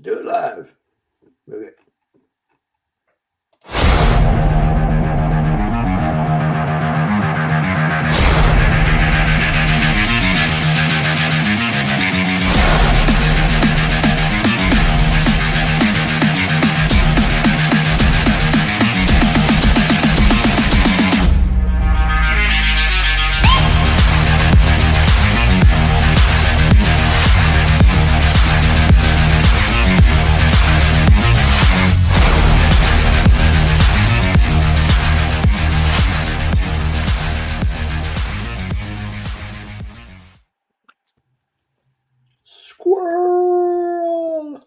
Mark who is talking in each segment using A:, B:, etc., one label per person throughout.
A: Do it live. Okay. Squirrel!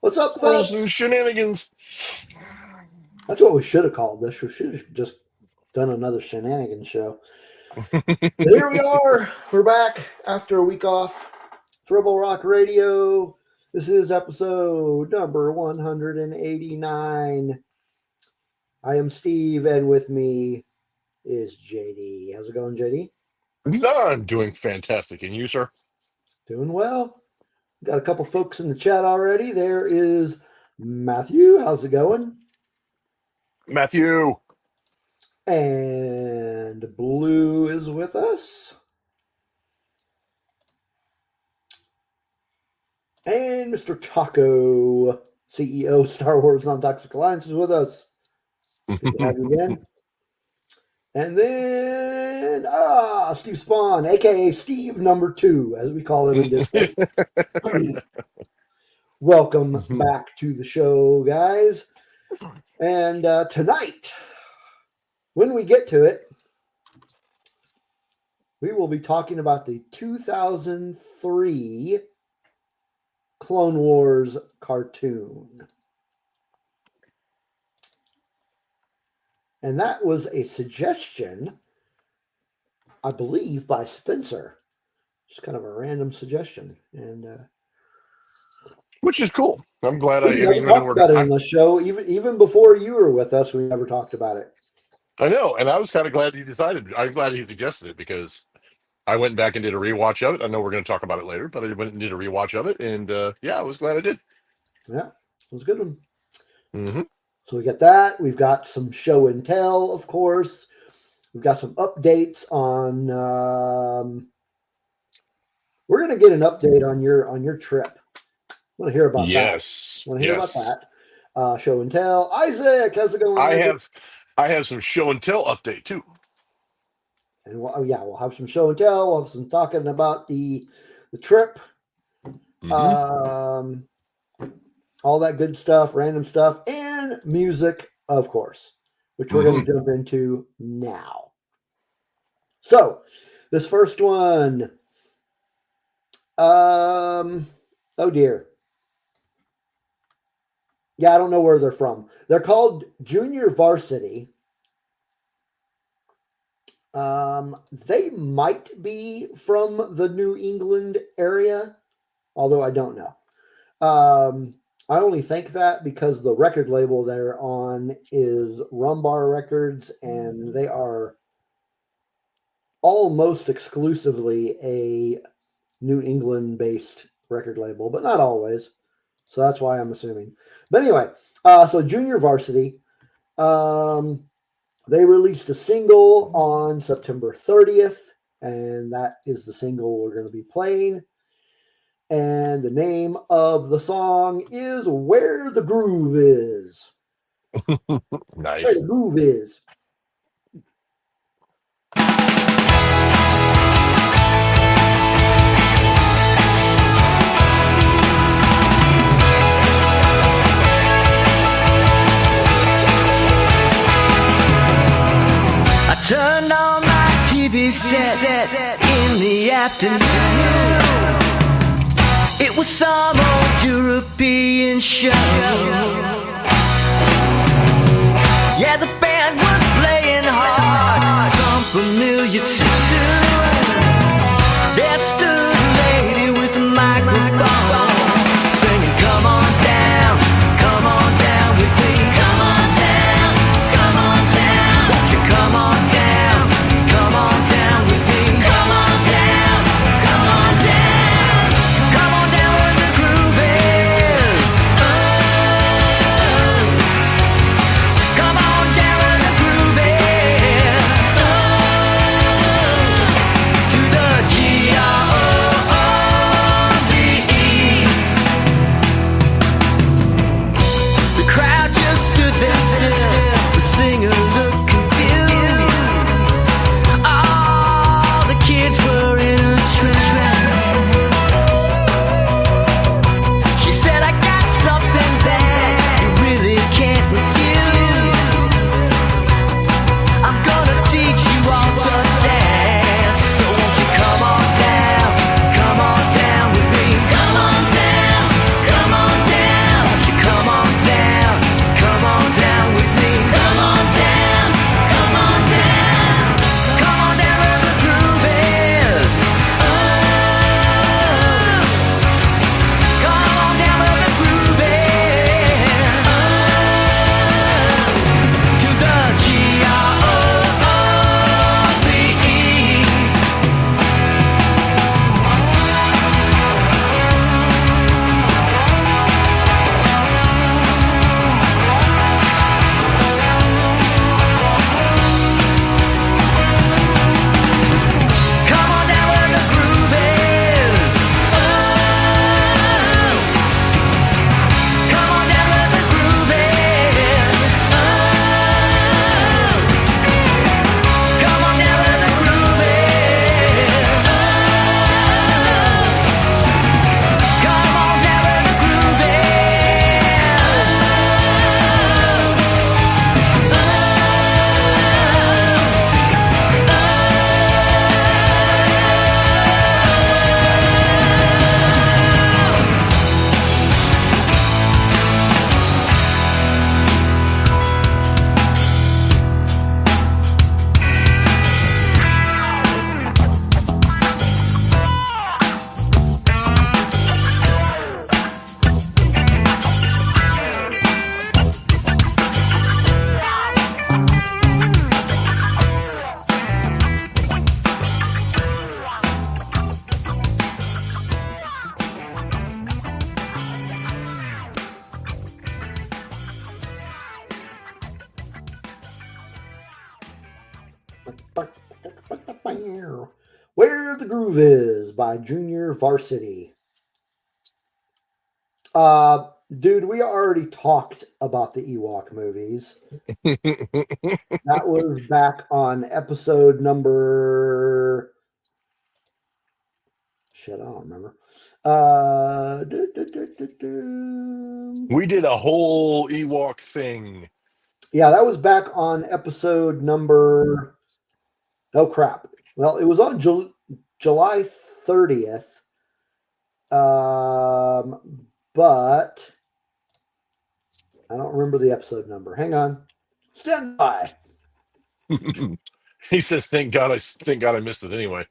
A: What's up,
B: Squirrels
A: folks?
B: and shenanigans.
A: That's what we should have called this. We should have just done another shenanigans show. Here we are. We're back after a week off. Triple Rock Radio. This is episode number 189. I am Steve, and with me is JD. How's it going, JD?
B: I'm doing fantastic. And you, sir?
A: Doing well. Got a couple folks in the chat already. There is Matthew. How's it going?
B: Matthew.
A: And Blue is with us. And Mr. Taco, CEO, Star Wars Non-Toxic Alliance, is with us. Good to have you again. And then, Steve Spawn, a.k.a. Steve number 2, as we call him in Discord. Welcome back to the show, guys. And tonight, when we get to it, we will be talking about the 2003 Clone Wars cartoon. And that was a suggestion, I believe, by Spencer. Just kind of a random suggestion. And
B: which is cool. I'm glad
A: we never talked about it on the show. Even before you were with us, we never talked about it.
B: I know, and I was kind of glad you decided. I'm glad you suggested it because I went back and did a rewatch of it. I know we're going to talk about it later, but I went and did a rewatch of it, and I was glad I did.
A: Yeah, it was a good one.
B: Mm-hmm.
A: So we got that. We've got some show and tell, of course. We've got some updates on. We're going to get an update on your trip. I want to hear about that.
B: Yes.
A: Want to hear about that? Show and tell. Isaac, how's it going?
B: I have some show and tell update too.
A: And we'll have some show and tell. We'll have some talking about the trip.
B: Mm-hmm.
A: All that good stuff, random stuff, and music, of course, which we're going to jump into now. So, this first one, oh dear. Yeah, I don't know where they're from. They're called Junior Varsity. They might be from the New England area, although I don't know. I only think that because the record label they're on is Rumbar Records, and they are almost exclusively a New England-based record label, but not always. So that's why I'm assuming. But anyway, so Junior Varsity, they released a single on September 30th, and that is the single we're going to be playing. And the name of the song is Where the Groove Is.
B: Nice.
A: Where the Groove Is.
C: I turned on my TV set in the afternoon. It was some old European show. Yeah, the band was playing hard, some familiar tune. There stood a lady with a microphone, singing, come on down with me. Come on down, won't you come on down with me. Come on down where the groove is.
A: Where the Groove Is by Junior Varsity. Dude, we already talked about the Ewok movies. That was back on episode number... Shit, I don't remember.
B: We did a whole Ewok thing.
A: Yeah, that was back on episode number... Oh, crap. Well, it was on July 30th. But I don't remember the episode number. Hang on. Stand by.
B: He says, thank God I missed it anyway.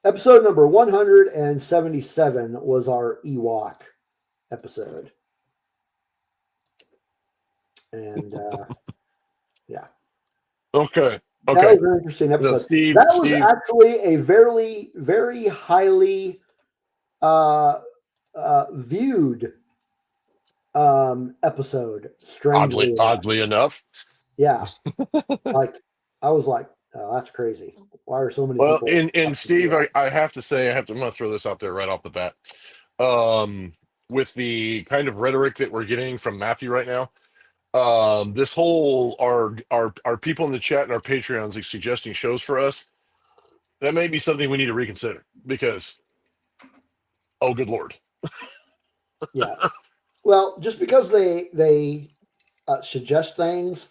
A: Episode number 177 was our Ewok episode. And yeah.
B: Okay.
A: That was an interesting episode. That was actually a very, very highly viewed episode. Strangely
B: oddly enough.
A: Yeah. Like, I was like, oh, that's crazy. Why are so many people?
B: Well, and Steve, I have to say, I'm going to throw this out there right off the bat. With the kind of rhetoric that we're getting from Matthew right now, this whole our people in the chat and our Patreons are suggesting shows for us, that may be something we need to reconsider because, oh, good Lord.
A: Yeah. Well, just because they suggest things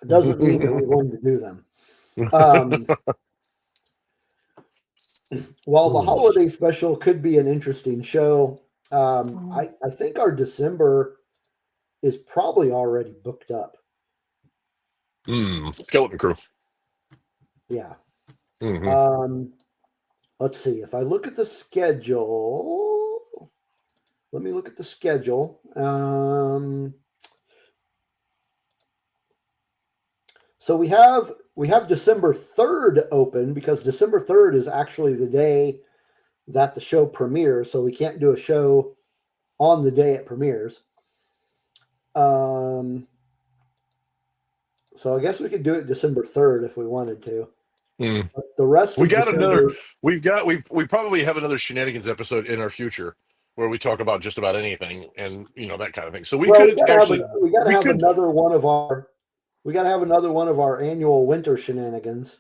A: doesn't mean that we're going to do them. While the holiday special could be an interesting show, I think our December is probably already booked up.
B: Skeleton Crew.
A: Yeah. Let's see. If I look at the schedule, let me look at the schedule. So we have December 3rd open because December 3rd is actually the day that the show premieres. So we can't do a show on the day it premieres. So I guess we could do it December 3rd if we wanted to. But the rest
B: we probably have another shenanigans episode in our future where we talk about just about anything and that kind of thing. So we gotta have another one of our annual winter shenanigans.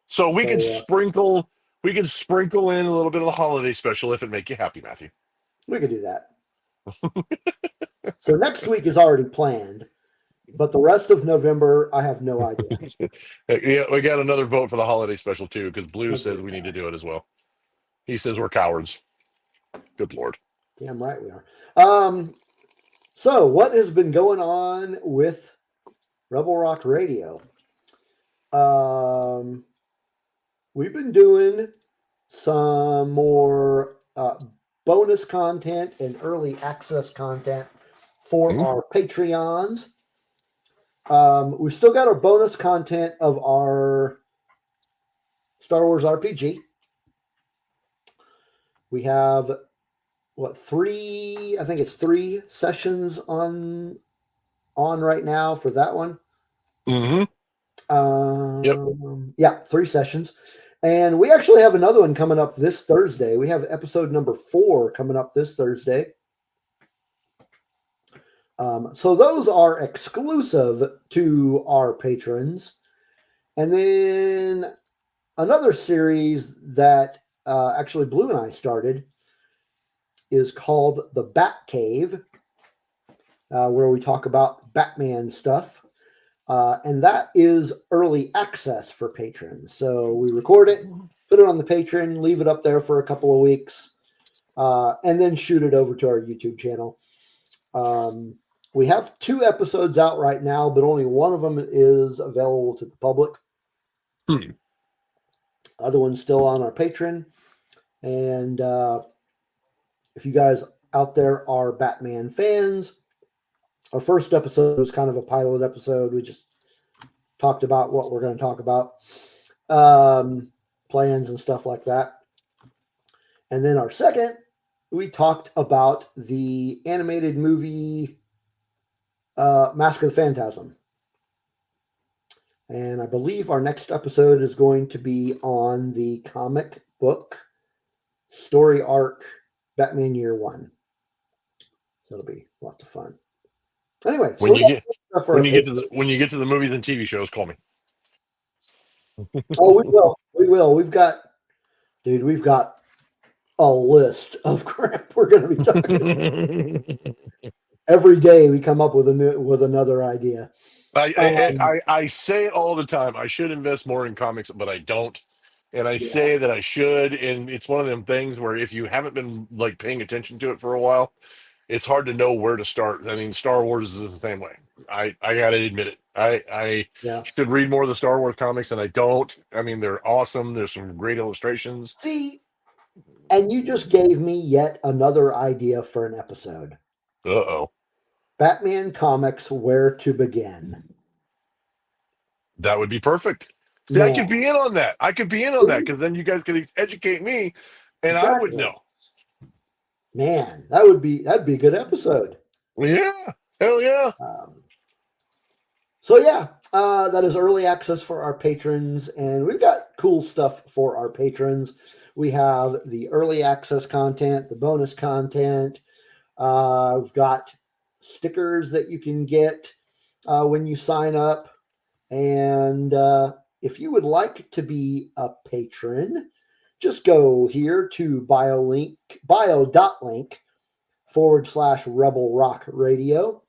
B: So we could sprinkle in a little bit of the holiday special if it make you happy, Matthew.
A: We could do that. So next week is already planned, but the rest of November, I have no idea.
B: Yeah, we got another vote for the holiday special too, because Blue says we need to do it as well. He says we're cowards. Good Lord.
A: Damn right we are. So what has been going on with Rebel Rock Radio? We've been doing some more bonus content and early access content for our Patreons. We've still got our bonus content of our Star Wars RPG. We have three sessions on right now for that one. Yeah, 3 sessions. And we actually have another one coming up this Thursday. We have episode number 4 coming up this Thursday. So those are exclusive to our patrons. And then another series that actually Blue and I started is called The Bat Cave, where we talk about Batman stuff. And that is early access for patrons. So we record it, put it on the Patreon, leave it up there for a couple of weeks, and then shoot it over to our YouTube channel. We have 2 episodes out right now, but only one of them is available to the public. Other one's still on our Patreon. And if you guys out there are Batman fans, our first episode was kind of a pilot episode. We just talked about what we're going to talk about, plans and stuff like that. And then our second, we talked about the animated movie Mask of the Phantasm. And I believe our next episode is going to be on the comic book story arc Batman Year One. So it'll be lots of fun. Anyway, so
B: When
A: we
B: you get
A: got stuff for our
B: when you get to the movies and TV shows, call me.
A: Oh, we will. We will. We've got a list of crap we're going to be talking. Every day we come up with another idea.
B: I say it all the time. I should invest more in comics, but I don't. And I say that I should, and it's one of them things where if you haven't been like paying attention to it for a while, it's hard to know where to start. I mean, Star Wars is the same way. I gotta admit it. I
A: Yeah.
B: should read more of the Star Wars comics, and I don't. I mean, they're awesome. There's some great illustrations.
A: See, and you just gave me yet another idea for an episode.
B: Uh-oh.
A: Batman comics, where to begin.
B: That would be perfect. See,
A: Yeah.
B: I could be in on that. I could be in on that because then you guys could educate me, and I would know.
A: Man, that'd be a good episode.
B: Yeah, hell yeah.
A: So yeah, that is early access for our patrons, and we've got cool stuff for our patrons. We have the early access content, the bonus content. We've got stickers that you can get when you sign up. And if you would like to be a patron, just go here to bio.link/Rebel Rock Radio.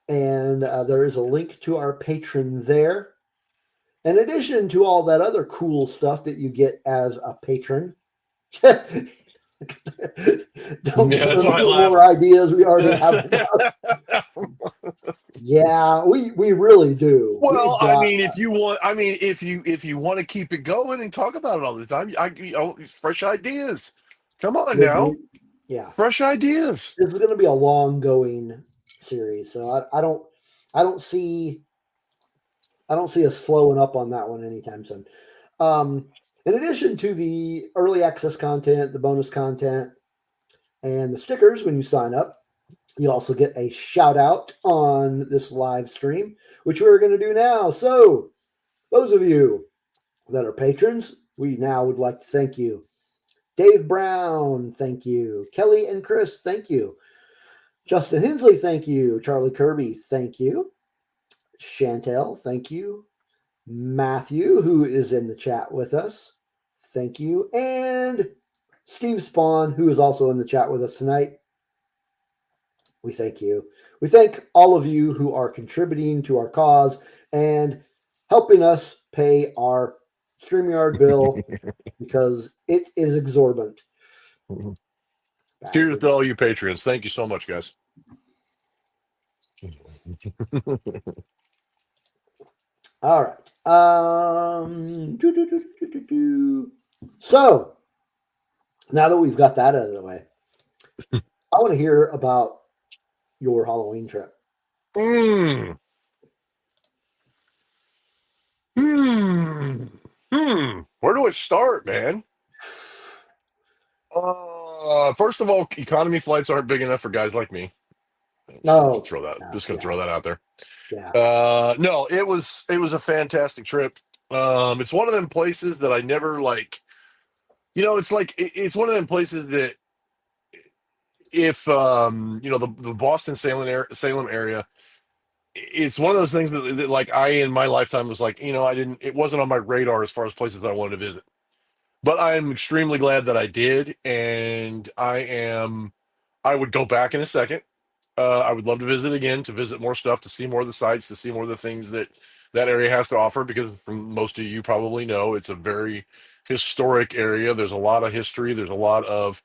A: And there is a link to our patron there. In addition to all that other cool stuff that you get as a patron, don't
B: that's why I
A: more ideas we already have. Yeah, we really do.
B: Well, I mean, if you want to keep it going and talk about it all the time, fresh ideas. Come on now.
A: Yeah,
B: fresh ideas.
A: This is going to be a long going series, so I don't see us slowing up on that one anytime soon. In addition to the early access content, the bonus content, and the stickers when you sign up, you also get a shout out on this live stream, which we're going to do now. So those of you that are patrons, we now would like to thank you. Dave Brown, thank you. Kelly and Chris, thank you. Justin Hensley, thank you. Charlie Kirby, thank you. Chantel, thank you. Matthew, who is in the chat with us, thank you. And Steve Spawn, who is also in the chat with us tonight, we thank you. We thank all of you who are contributing to our cause and helping us pay our StreamYard bill because it is exorbitant.
B: Cheers to all you patrons. Thank you so much, guys.
A: All right. So now that we've got that out of the way, I want to hear about your Halloween trip.
B: Where do I start, man? First of all, economy flights aren't big enough for guys like me. Just gonna throw that out there.
A: Yeah.
B: No, it was a fantastic trip. It's one of them places that I never like. It's one of them places that if the Boston Salem area, it's one of those things that like I in my lifetime was like, it wasn't on my radar as far as places that I wanted to visit. But I'm extremely glad that I did, and I would go back in a second. I would love to visit again, to visit more stuff, to see more of the sites, to see more of the things that area has to offer, because from most of you probably know, it's a very historic area. There's a lot of history. There's a lot of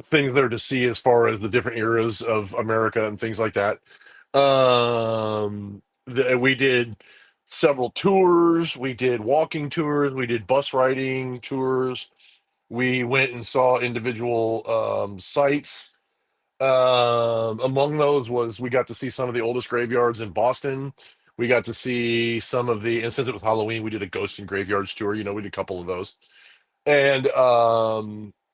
B: things there to see as far as the different eras of America and things like that. We did several tours. We did walking tours. We did bus riding tours. We went and saw individual sites. Among those was we got to see some of the oldest graveyards in Boston. We got to see some of the, and since it was Halloween, we did a ghost and graveyards tour. We did a couple of those. And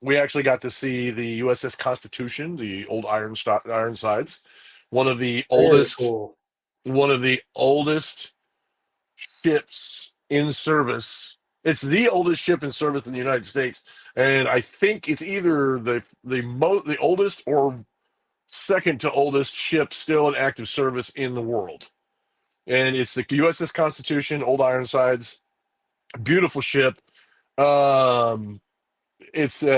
B: we actually got to see the USS Constitution, the old Ironsides, one of the oldest.
A: Cool.
B: one of the oldest ships in service. It's the oldest ship in service in the United States, and I think it's either the oldest or second to oldest ship still in active service in the world. And it's the USS Constitution, Old Ironsides, beautiful ship. Um, it's they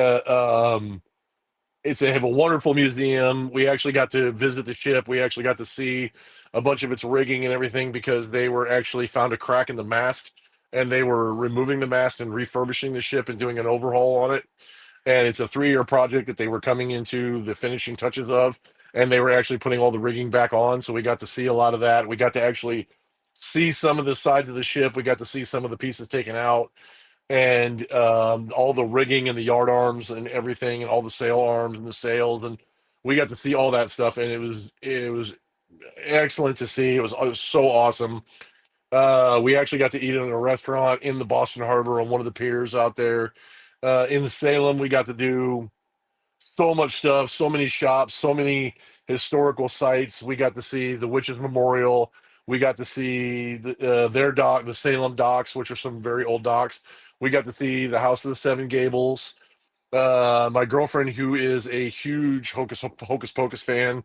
B: have a wonderful museum. We actually got to visit the ship. We actually got to see a bunch of its rigging and everything because they were actually found a crack in the mast and they were removing the mast and refurbishing the ship and doing an overhaul on it. And it's a 3-year project that they were coming into the finishing touches of, and they were actually putting all the rigging back on. So we got to see a lot of that. We got to actually see some of the sides of the ship. We got to see some of the pieces taken out and all the rigging and the yard arms and everything and all the sail arms and the sails, and we got to see all that stuff, and it was excellent to see. It was so awesome. We actually got to eat in a restaurant in the Boston Harbor on one of the piers out there. In Salem, we got to do so much stuff, so many shops, so many historical sites. We got to see the Witches Memorial. We got to see their dock, the Salem docks, which are some very old docks. We got to see the House of the Seven Gables. My girlfriend, who is a huge Hocus Pocus fan,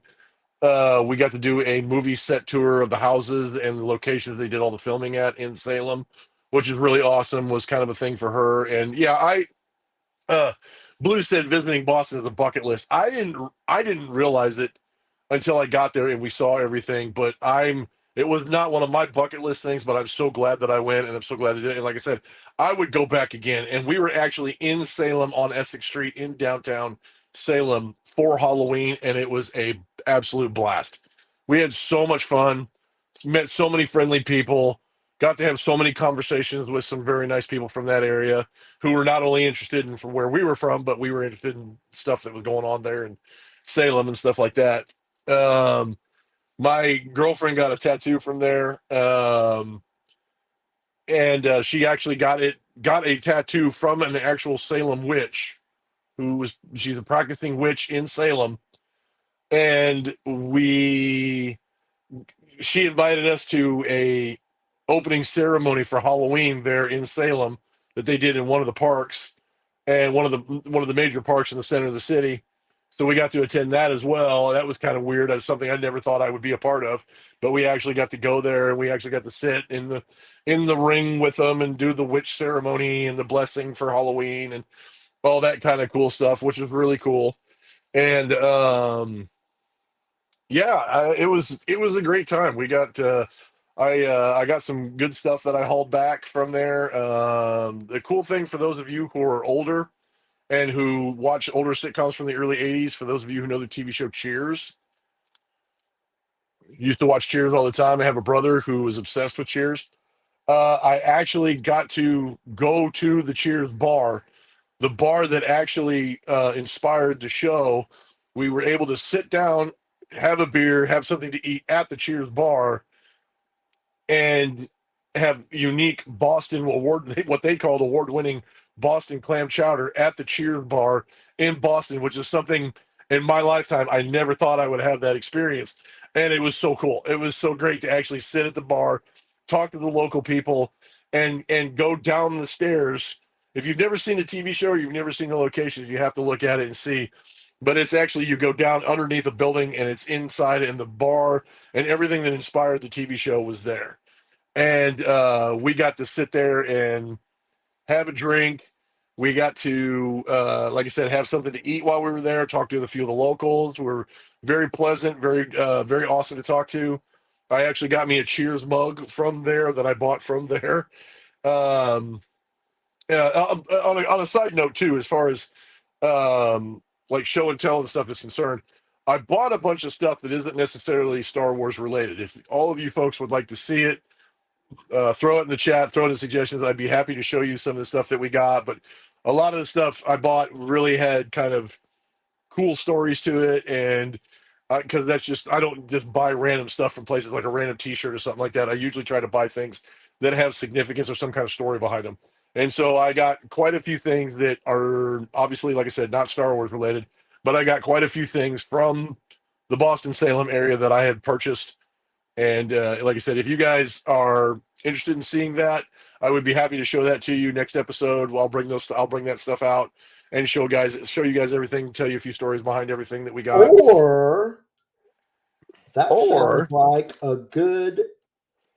B: we got to do a movie set tour of the houses and the locations they did all the filming at in Salem, which is really awesome. Was kind of a thing for her, and yeah, uh, Blue said visiting Boston is a bucket list. I didn't realize it until I got there and we saw everything. But it was not one of my bucket list things. But I'm so glad that I went, and I'm so glad I did it. And like I said, I would go back again. And we were actually in Salem on Essex Street in downtown Salem for Halloween, and it was a absolute blast. We had so much fun, met so many friendly people, got to have so many conversations with some very nice people from that area who were not only interested in from where we were from, but we were interested in stuff that was going on there in Salem and stuff like that. Um, my girlfriend got a tattoo from there, and she actually got a tattoo from an actual Salem witch she's a practicing witch in Salem, and she invited us to a opening ceremony for Halloween there in Salem that they did in one of the parks and one of the major parks in the center of the city. So we got to attend that as well. That was kind of weird. That's something I never thought I would be a part of, but we actually got to go there and we actually got to sit in the ring with them and do the witch ceremony and the blessing for Halloween and all that kind of cool stuff, which was really cool. And yeah, it was a great time. We got I got some good stuff that I hauled back from there. The cool thing for those of you who are older and who watch older sitcoms from the early 80s, for those of you who know the TV show Cheers, used to watch Cheers all the time. I have a brother who was obsessed with Cheers. I actually got to go to the Cheers bar, the bar that actually inspired the show. We were able to sit down, have a beer, have something to eat at the Cheers bar, and have unique Boston what they called award-winning Boston clam chowder at the Cheers bar in Boston, which is something in my lifetime I never thought I would have that experience. And it was so cool. It was so great to actually sit at the bar, talk to the local people, and go down the stairs. If you've never seen the TV show or you've never seen the locations, you have to look at it and see. But it's actually, you go down underneath a building and it's inside, and the bar and everything that inspired the TV show was there. And we got to sit there and have a drink. We got to, like I said, have something to eat while we were there, talk to a few of the locals who were very pleasant, very awesome to talk to. I actually got me a Cheers mug from there that I bought from there. Um, on a side note too, as far as like show and tell and stuff is concerned, I bought a bunch of stuff that isn't necessarily Star Wars related. If all of you folks would like to see it, throw it in the chat, throw in the suggestions. I'd be happy to show you some of the stuff that we got. But a lot of the stuff I bought really had kind of cool stories to it, and because that's just, I don't just buy random stuff from places like a random T-shirt or something like that. I usually try to buy things that have significance or some kind of story behind them. And so I got quite a few things that are obviously, like I said, not Star Wars related, but I got quite a few things from the Boston Salem area that I had purchased And like I said, if you guys are interested in seeing that, I would be happy to show that to you next episode. I'll bring that stuff out and show you guys everything, tell you a few stories behind everything that we got.
A: Or that sounds
B: Or
A: like a good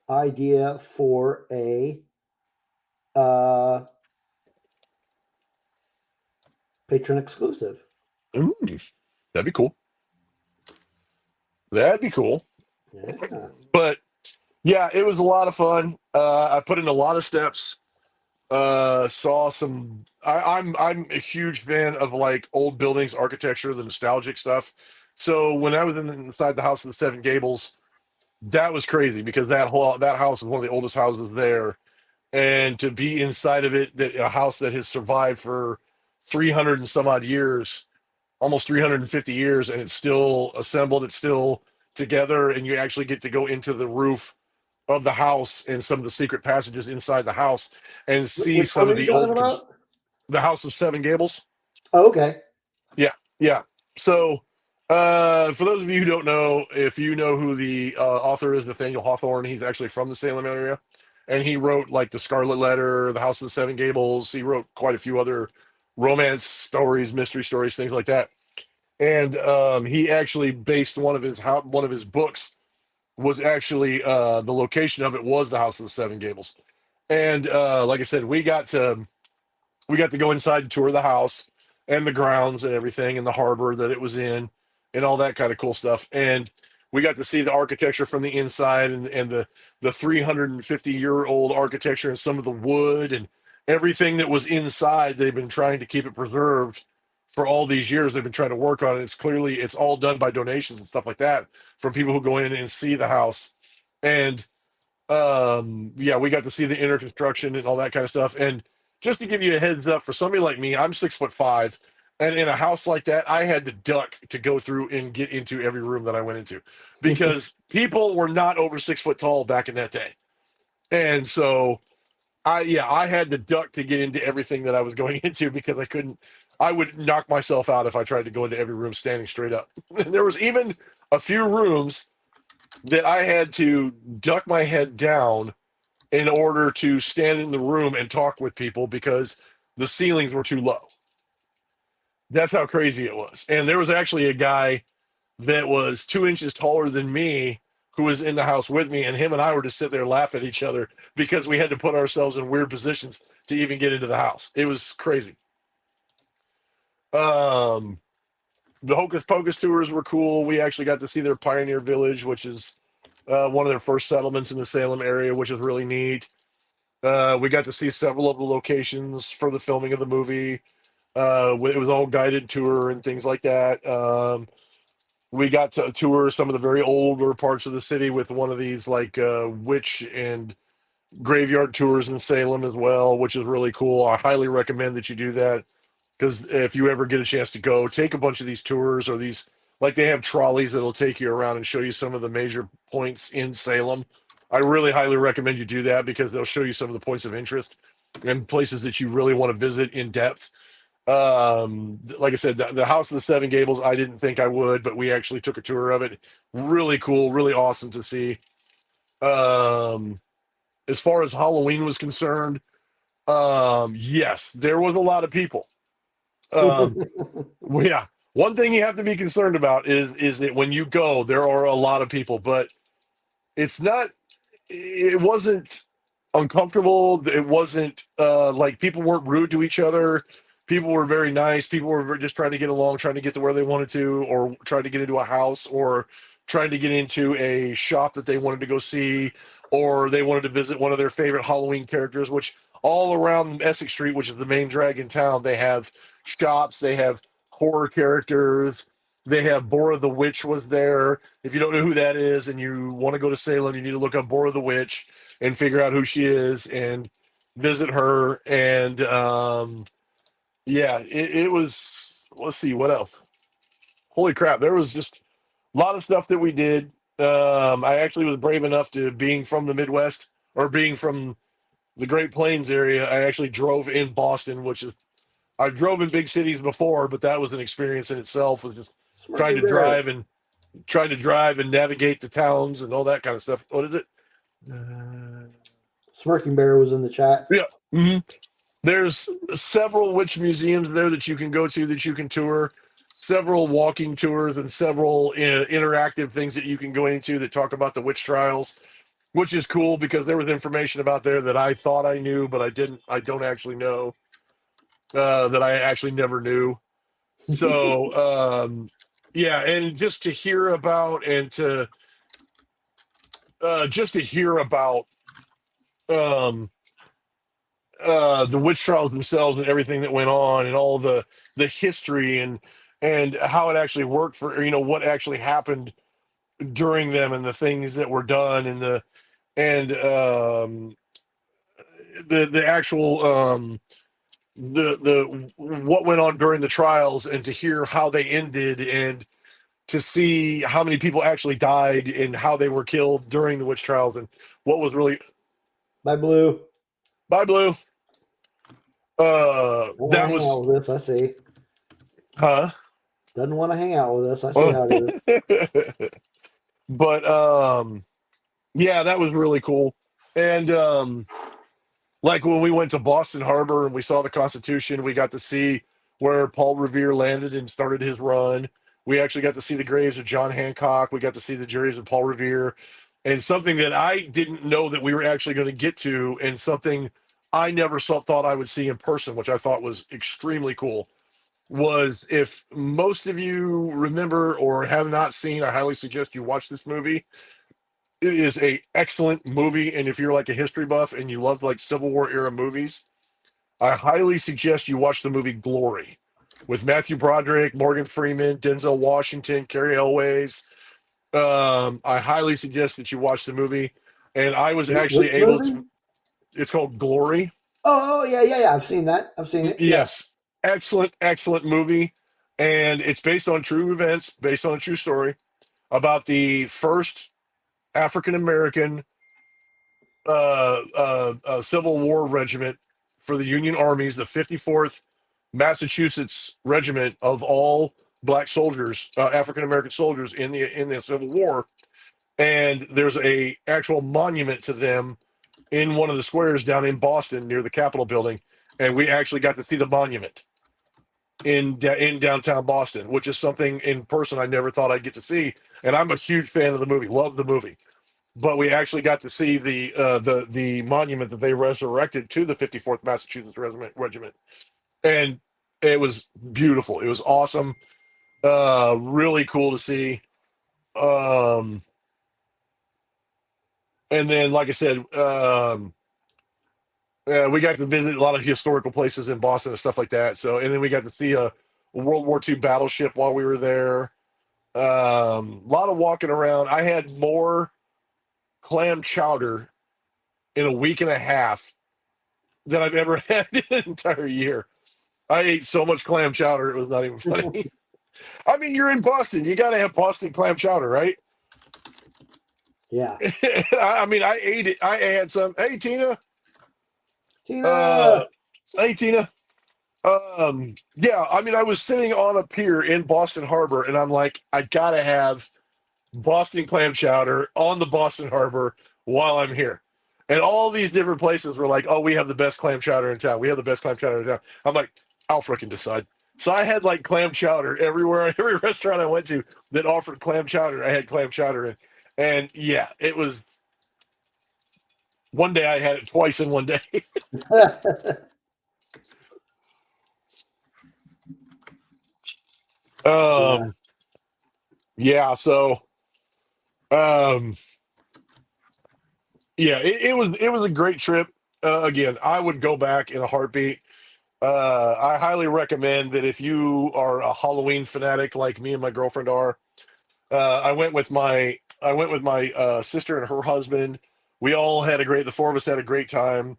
A: idea for a patron exclusive.
B: that'd be cool. That'd be cool.
A: Yeah.
B: But yeah, it was a lot of fun. I put in a lot of steps. Saw some. I'm a huge fan of like old buildings, architecture, the nostalgic stuff. So when I was inside the House of the Seven Gables, that was crazy because that house is one of the oldest houses there, and to be inside of it, that a house that has survived for 300 and some odd years, almost 350 years, and it's still assembled, it's still together, and you actually get to go into the roof of the house and some of the secret passages inside the house and see
A: Which
B: some
A: one
B: of
A: are you
B: the
A: talking
B: old
A: about?
B: the House of Seven Gables.
A: Oh, okay.
B: Yeah. So for those of you who don't know, if you know who the author is, Nathaniel Hawthorne, he's actually from the Salem area, and he wrote like the Scarlet Letter, the House of the Seven Gables. He wrote quite a few other romance stories, mystery stories, things like that. And he actually based one of his books was actually the location of it was the House of the Seven Gables. And like I said, we got to go inside and tour the house and the grounds and everything and the harbor that it was in and all that kind of cool stuff. And we got to see the architecture from the inside and the 350-year-old architecture and some of the wood and everything that was inside. They've been trying to keep it preserved for all these years. They've been trying to work on it. It's all done by donations and stuff like that from people who go in and see the house. And yeah, we got to see the inner construction and all that kind of stuff. And just to give you a heads up, for somebody like me, I'm 6'5", and in a house like that, I had to duck to go through and get into every room that I went into because people were not over 6 foot tall back in that day. And so I had to duck to get into everything that I was going into because I would knock myself out if I tried to go into every room standing straight up. And there was even a few rooms that I had to duck my head down in order to stand in the room and talk with people because the ceilings were too low. That's how crazy it was. And there was actually a guy that was 2 inches taller than me who was in the house with me, and him and I were to sit there laugh at each other because we had to put ourselves in weird positions to even get into the house. It was crazy. The Hocus Pocus tours were cool. We actually got to see their Pioneer Village, which is one of their first settlements in the Salem area, which is really neat. We got to see several of the locations for the filming of the movie. It was all guided tour and things like that. We got to tour some of the very older parts of the city with one of these like witch and graveyard tours in Salem as well, which is really cool. I highly recommend that you do that because if you ever get a chance to go, take a bunch of these tours or these, like they have trolleys that'll take you around and show you some of the major points in Salem. I really highly recommend you do that because they'll show you some of the points of interest and places that you really want to visit in depth. Like I said, the House of the Seven Gables, I didn't think I would, but we actually took a tour of it. Really cool, really awesome to see. As far as Halloween was concerned, yes, there was a lot of people. Yeah, one thing you have to be concerned about is that when you go, there are a lot of people, but it wasn't uncomfortable. It wasn't like people weren't rude to each other. People were very nice. People were just trying to get along, trying to get to where they wanted to, or trying to get into a house, or trying to get into a shop that they wanted to go see, or they wanted to visit one of their favorite Halloween characters, which all around Essex Street, which is the main drag in town, they have shops, they have horror characters, they have Bora the Witch was there. If you don't know who that is and you want to go to Salem, you need to look up Bora the Witch and figure out who she is and visit her. And yeah, it was, let's see, what else? Holy crap, there was just a lot of stuff that we did. I actually was brave enough to, being from the Midwest or being from the Great Plains area, I actually drove in Boston, I drove in big cities before, but that was an experience in itself, was just trying to drive and trying to drive and navigate the towns and all that kind of stuff. What is it?
A: Smirking Bear was in the chat.
B: Yeah. Mm-hmm. There's several witch museums there that you can go to, that you can tour, several walking tours, and several interactive things that you can go into that talk about the witch trials, which is cool because there was information about there that I thought I knew, but I don't actually know, that I actually never knew. So, yeah, and just to hear about um, the witch trials themselves and everything that went on and all the history and how it actually worked for, what actually happened during them and the things that were done and the actual the what went on during the trials, and to hear how they ended, and to see how many people actually died and how they were killed during the witch trials, and what was really.
A: Bye, Blue.
B: Bye, Blue.
A: Don't want to
B: That
A: hang
B: was,
A: out with us, I see.
B: huh?
A: Doesn't want to hang out with us. I see how it is.
B: But yeah, that was really cool. And like when we went to Boston Harbor and we saw the Constitution, we got to see where Paul Revere landed and started his run. We actually got to see the graves of John Hancock. We got to see the graves of Paul Revere, and something that I didn't know that we were actually going to get to, and something I never thought I would see in person, which I thought was extremely cool, was, if most of you remember or have not seen, I highly suggest you watch this movie. It is a excellent movie, and if you're like a history buff and you love like Civil War era movies, I highly suggest you watch the movie Glory with Matthew Broderick, Morgan Freeman, Denzel Washington, Cary Elwes. I highly suggest that you watch the movie. And I was actually
A: Which
B: able
A: movie?
B: to. It's called Glory.
A: Oh, yeah. I've seen that. I've seen it.
B: Yes, excellent movie, and it's based on true events, based on a true story about the first African American Civil War regiment for the Union armies, the 54th Massachusetts Regiment of all black soldiers, African American soldiers in the Civil War. And there's a actual monument to them in one of the squares down in Boston near the Capitol building, and we actually got to see the monument in downtown Boston, which is something in person I never thought I'd get to see. And I'm a huge fan of the movie, love the movie. But we actually got to see the monument that they resurrected to the 54th Massachusetts Regiment, and it was beautiful. It was awesome, really cool to see. And then, like I said, we got to visit a lot of historical places in Boston and stuff like that. So, and then we got to see a World War II battleship while we were there. A lot of walking around. I had more clam chowder in a week and a half than I've ever had in an entire year. I ate so much clam chowder, it was not even funny. I mean, you're in Boston. You got to have Boston clam chowder, right?
A: Yeah.
B: I mean, I ate it. I had some. Hey, Tina.
A: Tina.
B: Hey, Tina. Yeah, I mean, I was sitting on a pier in Boston Harbor, and I'm like, I got to have Boston clam chowder on the Boston Harbor while I'm here. And all these different places were like, oh, we have the best clam chowder in town. We have the best clam chowder in town. I'm like, I'll freaking decide. So I had like clam chowder everywhere. Every restaurant I went to that offered clam chowder, I had clam chowder in. And yeah, it was. One day I had it twice in one day. Yeah. So, yeah, it was a great trip. Again, I would go back in a heartbeat. I highly recommend that if you are a Halloween fanatic like me and my girlfriend are. I went with my sister and her husband. We all had the four of us had a great time.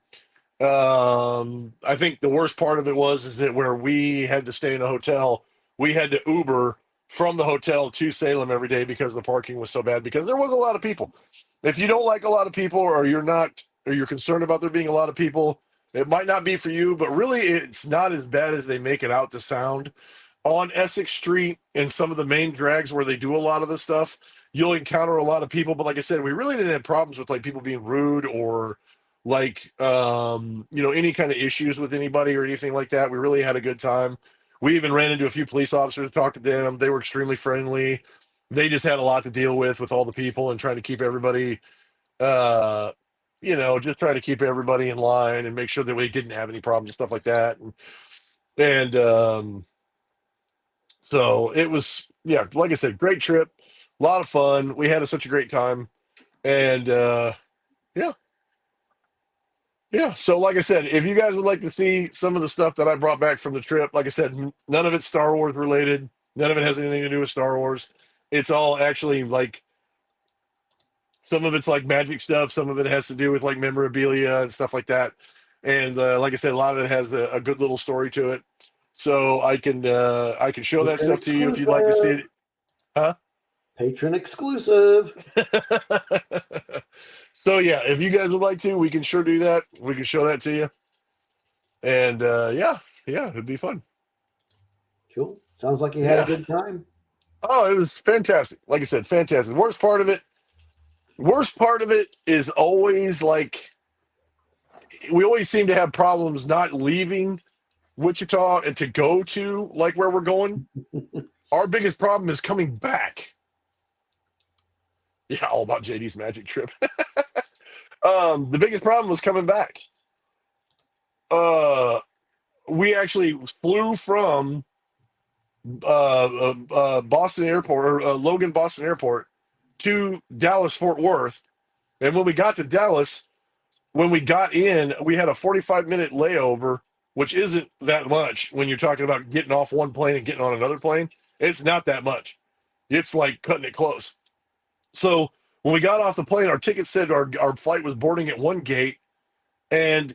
B: I think the worst part of it is that where we had to stay in a hotel, we had to Uber from the hotel to Salem every day because the parking was so bad, because there was a lot of people. If you don't like a lot of people, or you're concerned about there being a lot of people, it might not be for you, but really it's not as bad as they make it out to sound. on Essex Street and some of the main drags where they do a lot of the stuff, you'll encounter a lot of people. But like I said, we really didn't have problems with like people being rude or like any kind of issues with anybody or anything like that. We really had a good time. We even ran into a few police officers, talked to them. They were extremely friendly. They just had a lot to deal with all the people and trying to keep everybody just trying to keep everybody in line and make sure that we didn't have any problems and stuff like that. And so it was, yeah, like I said, great trip, a lot of fun. We had such a great time. And yeah. Yeah. So, like I said, if you guys would like to see some of the stuff that I brought back from the trip, like I said, none of it's Star Wars related. None of it has anything to do with Star Wars. It's all actually like some of it's like magic stuff. Some of it has to do with like memorabilia and stuff like that. And like I said, a lot of it has a good little story to it. So I can show that stuff to you if you'd like to see it. Huh?
A: Patron exclusive.
B: So yeah, if you guys would like to, we can sure do that. We can show that to you. And yeah, it'd be fun.
A: Cool. Sounds like you had a good time.
B: Oh, it was fantastic. Like I said, fantastic. Worst part of it is always like we always seem to have problems not leaving Wichita and to go to like where we're going. Our biggest problem is coming back. Yeah, all about JD's magic trip. The biggest problem was coming back. We actually flew from Boston Airport, or Logan Boston Airport, to Dallas Fort Worth. And when we got to Dallas, when we got in, we had a 45-minute layover, which isn't that much when you're talking about getting off one plane and getting on another plane. It's not that much. It's like cutting it close. So when we got off the plane, our ticket said our flight was boarding at one gate, and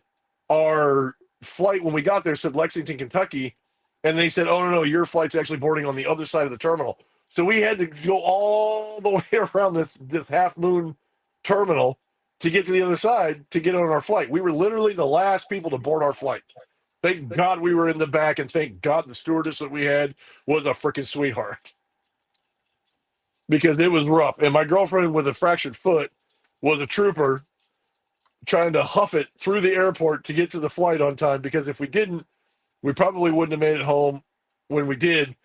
B: our flight when we got there said Lexington, Kentucky, and they said, "Oh no, your flight's actually boarding on the other side of the terminal." So we had to go all the way around this half moon terminal to get to the other side to get on our flight. We were literally the last people to board our flight. Thank God we were in the back, and thank God the stewardess that we had was a freaking sweetheart. Because it was rough. And my girlfriend with a fractured foot was a trooper trying to huff it through the airport to get to the flight on time, because if we didn't, we probably wouldn't have made it home. When we did,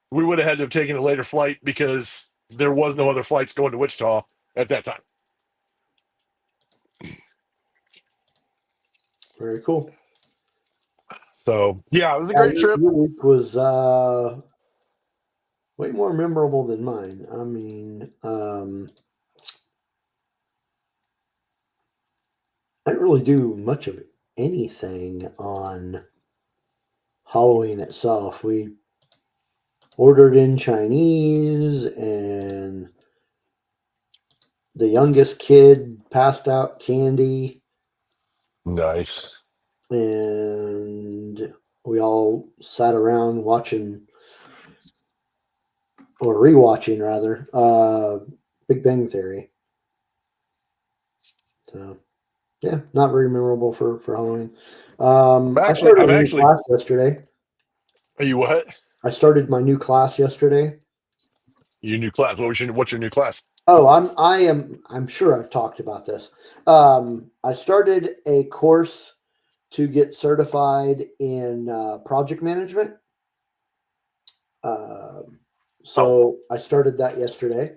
B: we would have had to have taken a later flight because there was no other flights going to Wichita at that time.
A: Very cool.
B: So, yeah, it was a great trip.
A: Your week was way more memorable than mine. I mean, I didn't really do much of anything on Halloween itself. We ordered in Chinese, and the youngest kid passed out candy.
B: Nice.
A: And we all sat around watching, or rewatching rather, Big Bang Theory. So, yeah, not very memorable for Halloween. I started a new class yesterday.
B: Are you what?
A: I started my new class yesterday.
B: Your new class. What's your new class?
A: Oh, I'm sure I've talked about this. I started a course to get certified in project management. So I started that yesterday,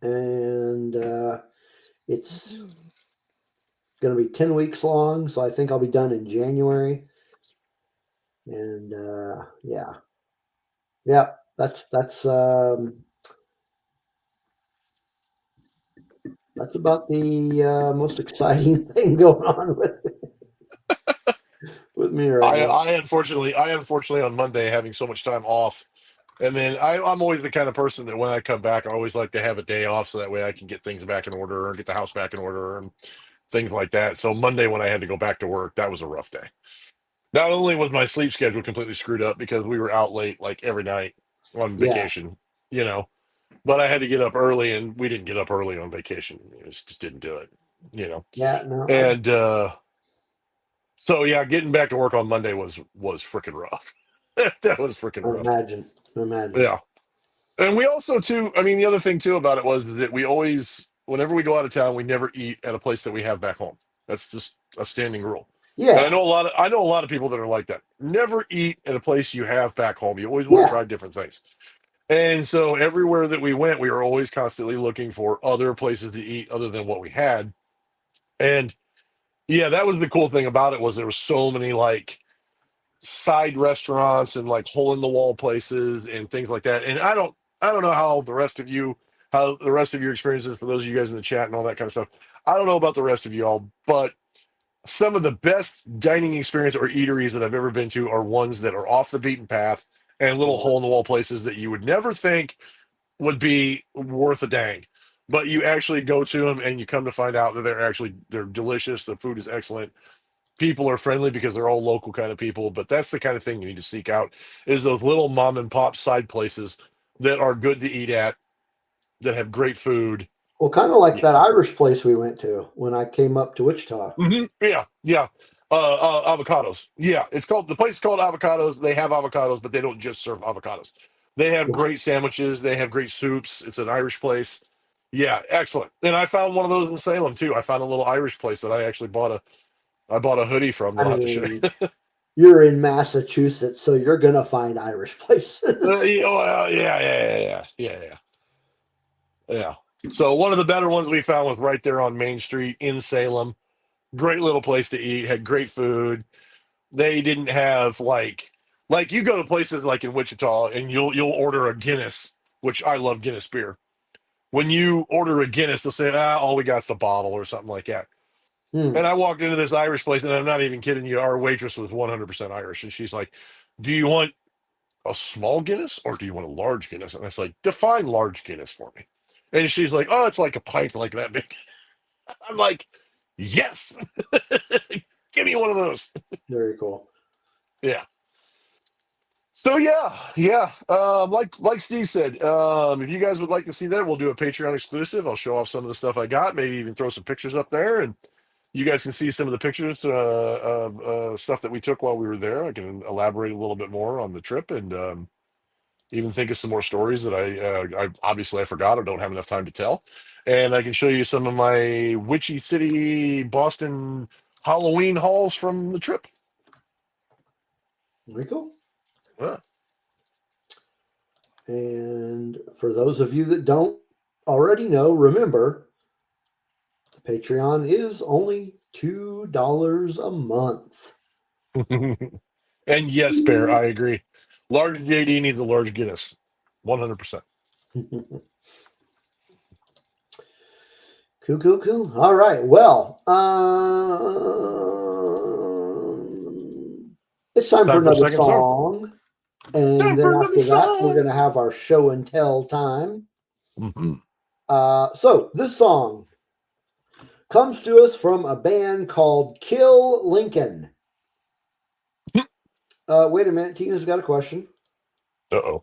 A: and it's going to be 10 weeks long. So I think I'll be done in January. And yeah, that's about the most exciting thing going on with me right now.
B: I unfortunately on Monday having so much time off, and then I'm always the kind of person that when I come back, I always like to have a day off so that way I can get things back in order and get the house back in order and things like that. So Monday when I had to go back to work, that was a rough day. Not only was my sleep schedule completely screwed up because we were out late like every night on vacation, but I had to get up early, and we didn't get up early on vacation. We just didn't do it,
A: Yeah, no.
B: And So yeah, getting back to work on Monday was freaking rough. That was freaking
A: I
B: rough.
A: imagine.
B: Yeah. And we also too, I mean, the other thing too about it was that we always, whenever we go out of town, we never eat at a place that we have back home. That's just a standing rule. And
A: Yeah,
B: I know a lot of people that are like that. Never eat at a place you have back home. You always want to
A: yeah.
B: try different things. And so everywhere that we went, we were always constantly looking for other places to eat other than what we had. And yeah, that was the cool thing about it was there were so many like side restaurants and like hole in the wall places and things like that. And I don't know how the rest of your experiences for those of you guys in the chat and all that kind of stuff. I don't know about the rest of y'all, but some of the best dining experience or eateries that I've ever been to are ones that are off the beaten path and little hole in the wall places that you would never think would be worth a dang. But you actually go to them and you come to find out that they're delicious. The food is excellent. People are friendly because they're all local kind of people. But that's the kind of thing you need to seek out is those little mom and pop side places that are good to eat at, that have great food.
A: Well, kind of like
B: Yeah.
A: that Irish place we went to when I came up to Wichita.
B: Yeah, yeah. Avocados. Yeah, the place is called Avocados. They have avocados, but they don't just serve avocados. They have
A: Yeah.
B: great sandwiches. They have great soups. It's an Irish place. Yeah, excellent. And I found one of those in Salem too. I found a little Irish place that I bought a hoodie from that
A: I
B: I'll have to show you.
A: mean, you're in Massachusetts, so you're gonna find Irish places.
B: Yeah, well, yeah. So one of the better ones we found was right there on Main Street in Salem. Great little place to eat. Had great food. They didn't have like you go to places like in Wichita and you'll order a Guinness, which I love Guinness beer. When you order a Guinness, they'll say, all we got's the bottle or something like that.
A: Hmm.
B: And I walked into this Irish place, and I'm not even kidding you. Our waitress was 100% Irish, and she's like, "Do you want a small Guinness or do you want a large Guinness?" And I was like, "Define large Guinness for me." And she's like, "Oh, it's like a pint like that big." I'm like, "Yes, give me one of those."
A: Very cool.
B: Yeah. So yeah. Like Steve said, if you guys would like to see that, we'll do a Patreon exclusive. I'll show off some of the stuff I got, maybe even throw some pictures up there, and you guys can see some of the pictures of stuff that we took while we were there. I can elaborate a little bit more on the trip and even think of some more stories that I obviously I forgot or don't have enough time to tell. And I can show you some of my Witchy City, Boston Halloween hauls from the trip.
A: Very cool.
B: Yeah.
A: And for those of you that don't already know, remember the Patreon is only $2 a month.
B: And yes, Bear, I agree. Large JD needs a large Guinness. 100%.
A: Cool. All right. Well, it's time for
B: Time for a
A: another
B: second song.
A: song.
B: It's
A: And
B: time
A: then
B: for another
A: after that, we're
B: song.
A: going to have our show and tell time.
B: Mm-hmm.
A: So this song comes to us from a band called Kill Lincoln. Wait a minute. Tina's got a question.
B: Uh-oh.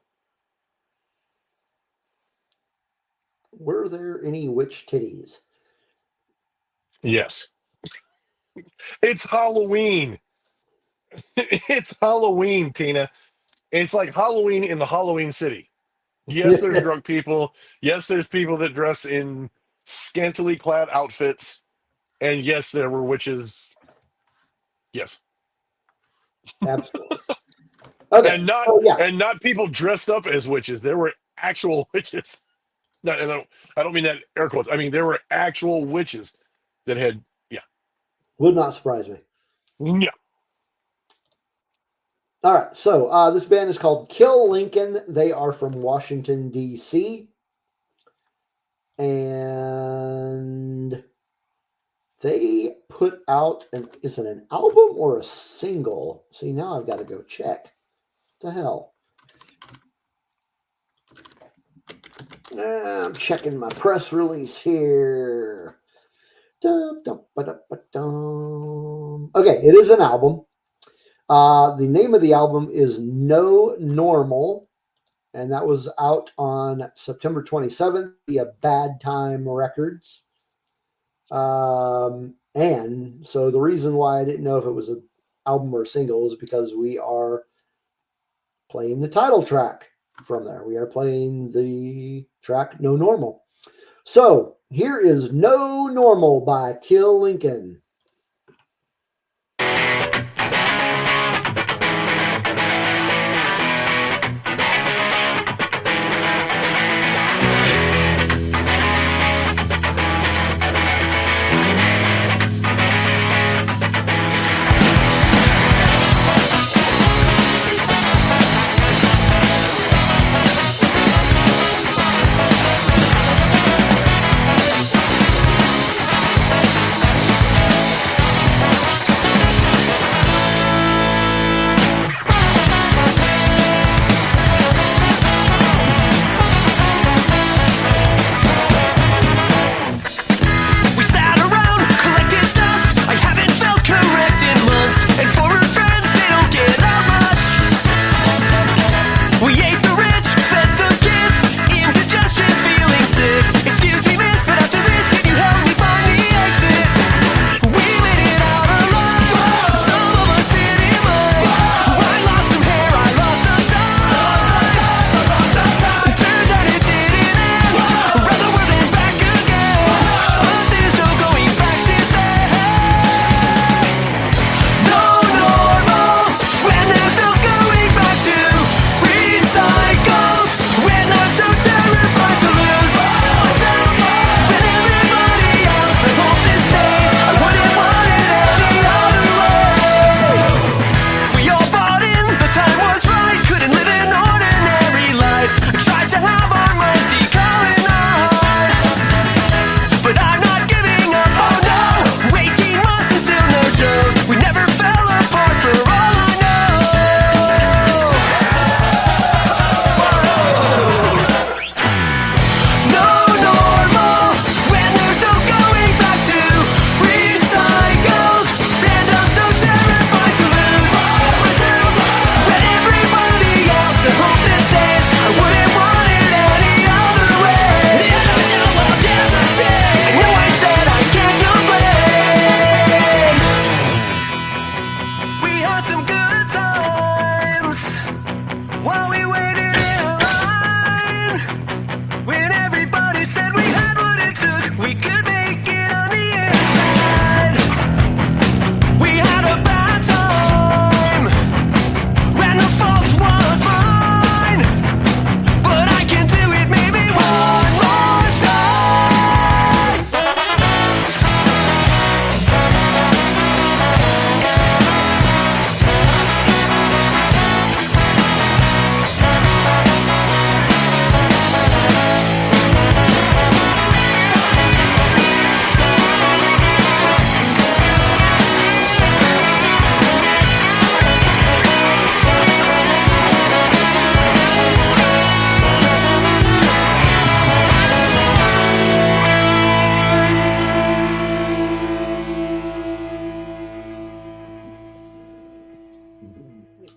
A: Were there any witch titties?
B: Yes. It's Halloween. It's Halloween, Tina. It's like Halloween in the Halloween city. Yes, there's drunk people. Yes, there's people that dress in scantily clad outfits. And yes, there were witches. Yes.
A: Absolutely. Okay.
B: And not people dressed up as witches. There were actual witches. No, I don't mean that air quotes. I mean there were actual witches that had
A: Would not surprise me.
B: Yeah.
A: All right. So this band is called Kill Lincoln. They are from Washington, D.C. And they put out is it an album or a single? See, now I've got to go check. What the hell? I'm checking my press release here. Okay, it is an album. The name of the album is No Normal, and that was out on September 27th via Bad Time Records. And so the reason why I didn't know if it was an album or a single is because we are playing the title track from there. We are playing the track No Normal. So here is No Normal by Kill Lincoln.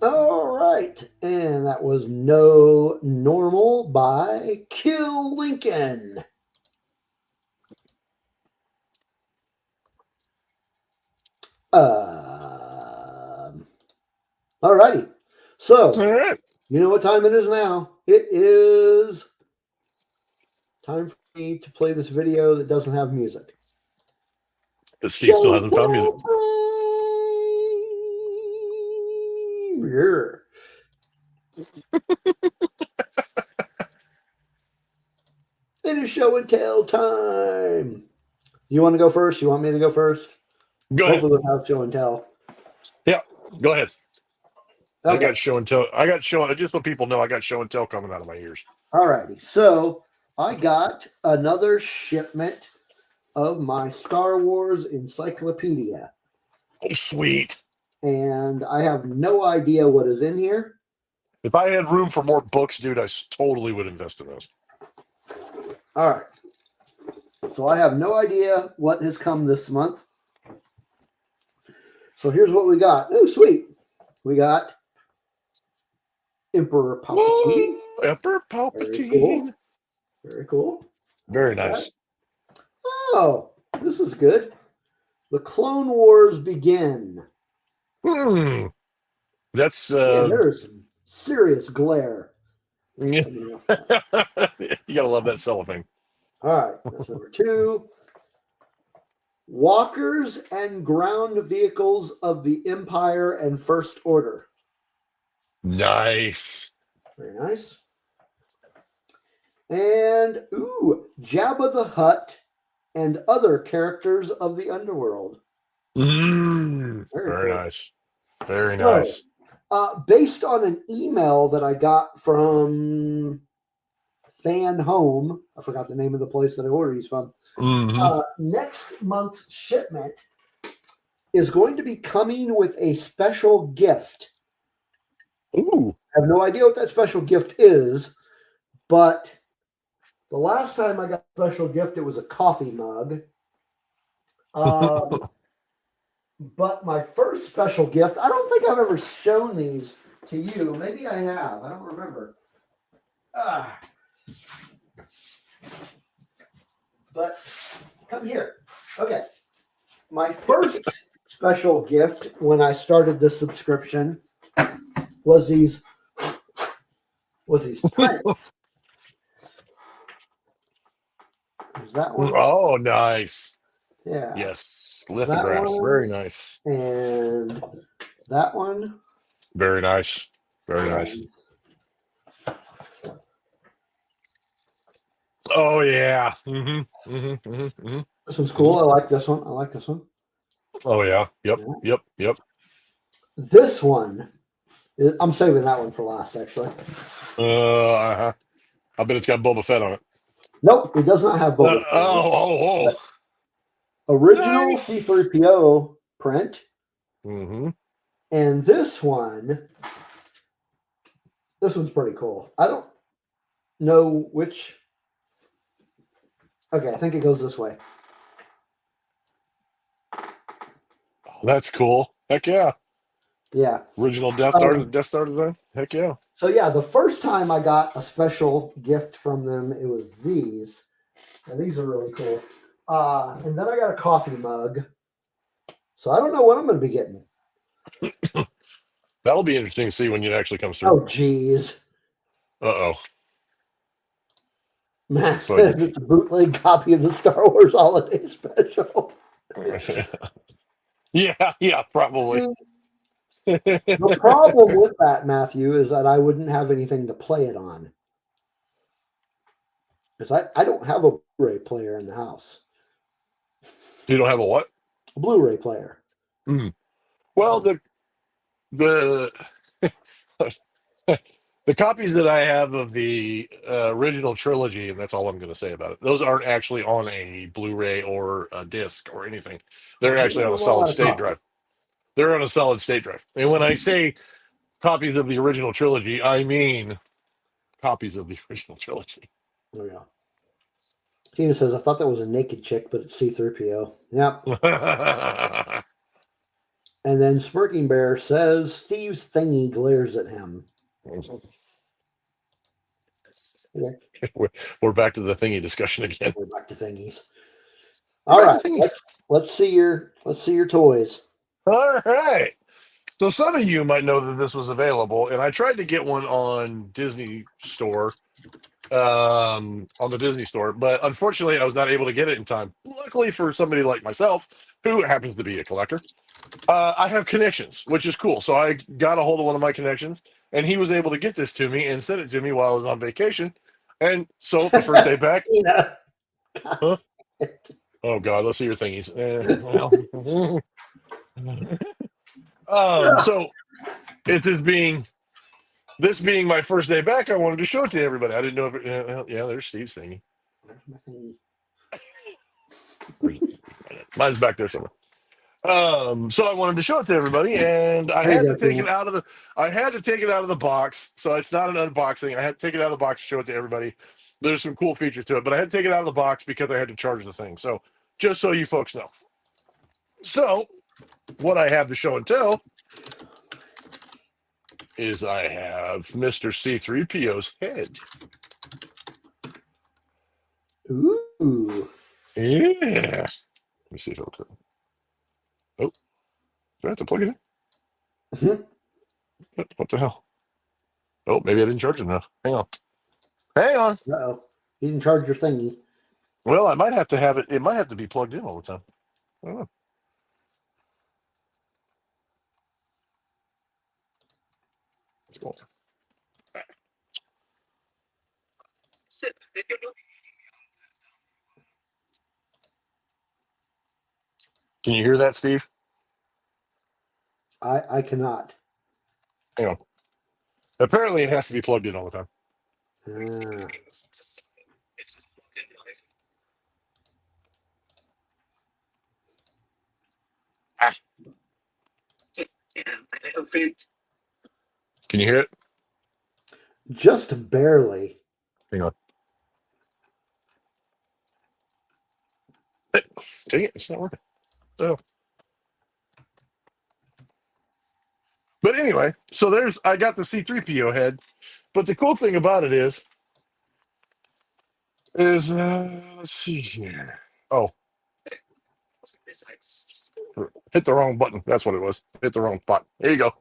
A: All right. And that was No Normal by Kill Lincoln. All righty. So,
B: All right.
A: you know what time it is now? It is time for me to play this video that doesn't have music.
B: But Steve still hasn't found music.
A: Yeah. It is show and tell time. You want to go first? You want me to go first?
B: Go ahead.
A: Hopefully we'll have show and tell.
B: Yeah, go ahead.
A: Okay.
B: I got show and tell. Just so people know, I got show and tell coming out of my ears.
A: All righty. So I got another shipment of my Star Wars encyclopedia.
B: Oh, sweet.
A: And I have no idea what is in here.
B: If I had room for more books, dude, I totally would invest in those.
A: All right. So I have no idea what has come this month. So here's what we got. Oh, sweet. We got Emperor Palpatine.
B: Whoa, Emperor Palpatine.
A: Very cool. Very cool.
B: Very nice.
A: Oh, this is good. The Clone Wars begin.
B: Hmm. That's
A: Man, there's some serious glare
B: yeah.
A: coming off that.
B: You gotta love that cellophane.
A: All right, that's number 2. Walkers and ground vehicles of the Empire and First Order.
B: Nice.
A: Very nice. And, Jabba the Hutt and other characters of the underworld.
B: Very
A: cool.
B: nice. Very
A: So,
B: nice.
A: based on an email that I got from Fan Home, I forgot the name of the place that I ordered these from. Next month's shipment is going to be coming with a special gift.
B: Ooh.
A: I have no idea what that special gift is, but the last time I got a special gift, it was a coffee mug. But my first special gift, I don't think I've ever shown these to you. Maybe I have. I don't remember. But come here. Okay. My first special gift when I started this subscription was these prints. Is that one?
B: Oh, nice.
A: Yeah.
B: Yes. Lithographs. Very nice.
A: And that one.
B: Very nice. Very nice. Oh, yeah.
A: This one's cool. I like this one.
B: Oh, yeah. Yep.
A: This one, I'm saving that one for last, actually.
B: I bet it's got Boba Fett on it.
A: Nope, it does not have Boba Fett.
B: Oh.
A: Original
B: Nice.
A: C-3PO print.
B: Mm-hmm.
A: And this one's pretty cool. I don't know which. Okay, I think it goes this way.
B: Oh, that's cool. Heck yeah.
A: Yeah.
B: Original Death Star design. Heck yeah.
A: So yeah, the first time I got a special gift from them, it was these. And these are really cool. And then I got a coffee mug. So I don't know what I'm going to be getting.
B: That'll be interesting to see when it actually comes through.
A: Oh, geez.
B: Uh-oh.
A: Man, it's a bootleg copy of the Star Wars Holiday Special.
B: Yeah, probably.
A: The problem with that, Matthew, is that I wouldn't have anything to play it on. Because I don't have a Blu-ray player in the house.
B: You don't have a what?
A: A Blu-ray player.
B: Mm. Well, the the copies that I have of the original trilogy, and that's all I'm going to say about it, those aren't actually on a Blu-ray or a disc or anything. They're actually on a solid state drive. They're on a solid state drive. And when I say copies of the original trilogy, I mean copies of the original trilogy.
A: Oh, yeah. Tina says, I thought that was a naked chick, but it's C-3PO. Yep. And then Smirking Bear says, Steve's thingy glares at him.
B: We're back to the thingy discussion again.
A: We're back to thingies. All right. Let's see your toys.
B: All right. So some of you might know that this was available, and I tried to get one on Disney Store, on the Disney Store, but unfortunately I was not able to get it in time. Luckily for somebody like myself, who happens to be a collector, I have connections, which is cool. So I got a hold of one of my connections, and he was able to get this to me and send it to me while I was on vacation. And so the first day back, huh? Oh God, let's see your thingies. So it's this being my first day back, I wanted to show it to everybody. I didn't know if there's Steve's thingy. Mine's back there somewhere. So I wanted to show it to everybody, and I had to take it out of the box. So it's not an unboxing. I had to take it out of the box to show it to everybody. There's some cool features to it, but I had to take it out of the box because I had to charge the thing. So just so you folks know. So what I have to show and tell is I have Mr. C-3PO's head.
A: Ooh.
B: Yeah. Let me see if it'll turn. Oh, do I have to plug it in? What the hell? Oh, maybe I didn't charge it enough. Hang on. Hang on.
A: Uh-oh. You didn't charge your thingy.
B: Well, I might have to have it. It might have to be plugged in all the time. I don't know. What's going on? Can you hear that, Steve?
A: I cannot.
B: Hang on. Apparently, it has to be plugged in all the time.
A: Ah.
B: Ah. Can you hear it?
A: Just barely.
B: Hang on. Hey, dang it, it's not working. Oh. But anyway, so I got the C3PO head. But the cool thing about it is let's see here. Oh, hit the wrong button. That's what it was. Hit the wrong spot. There you go.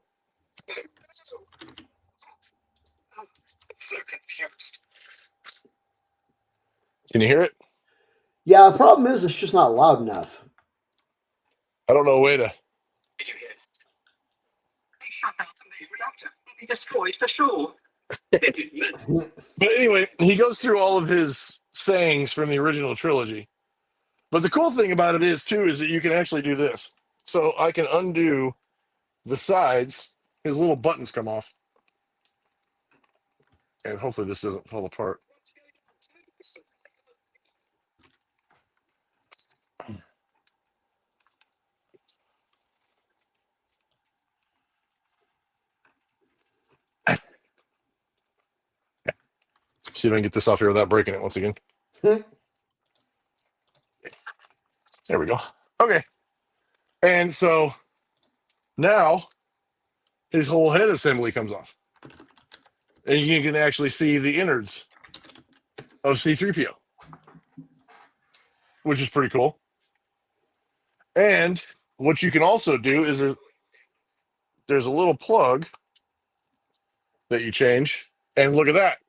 B: So confused. Can you hear it?
A: Yeah, the problem is it's just not loud enough.
B: I don't know a way to.
D: Be destroyed for sure.
B: But anyway, he goes through all of his sayings from the original trilogy. But the cool thing about it is that you can actually do this. So I can undo the sides. His little buttons come off. And hopefully this doesn't fall apart. See if I can get this off here without breaking it once again. There we go. Okay. And so now his whole head assembly comes off. And you can actually see the innards of C3PO, which is pretty cool. And what you can also do is there's a little plug that you change. And look at that.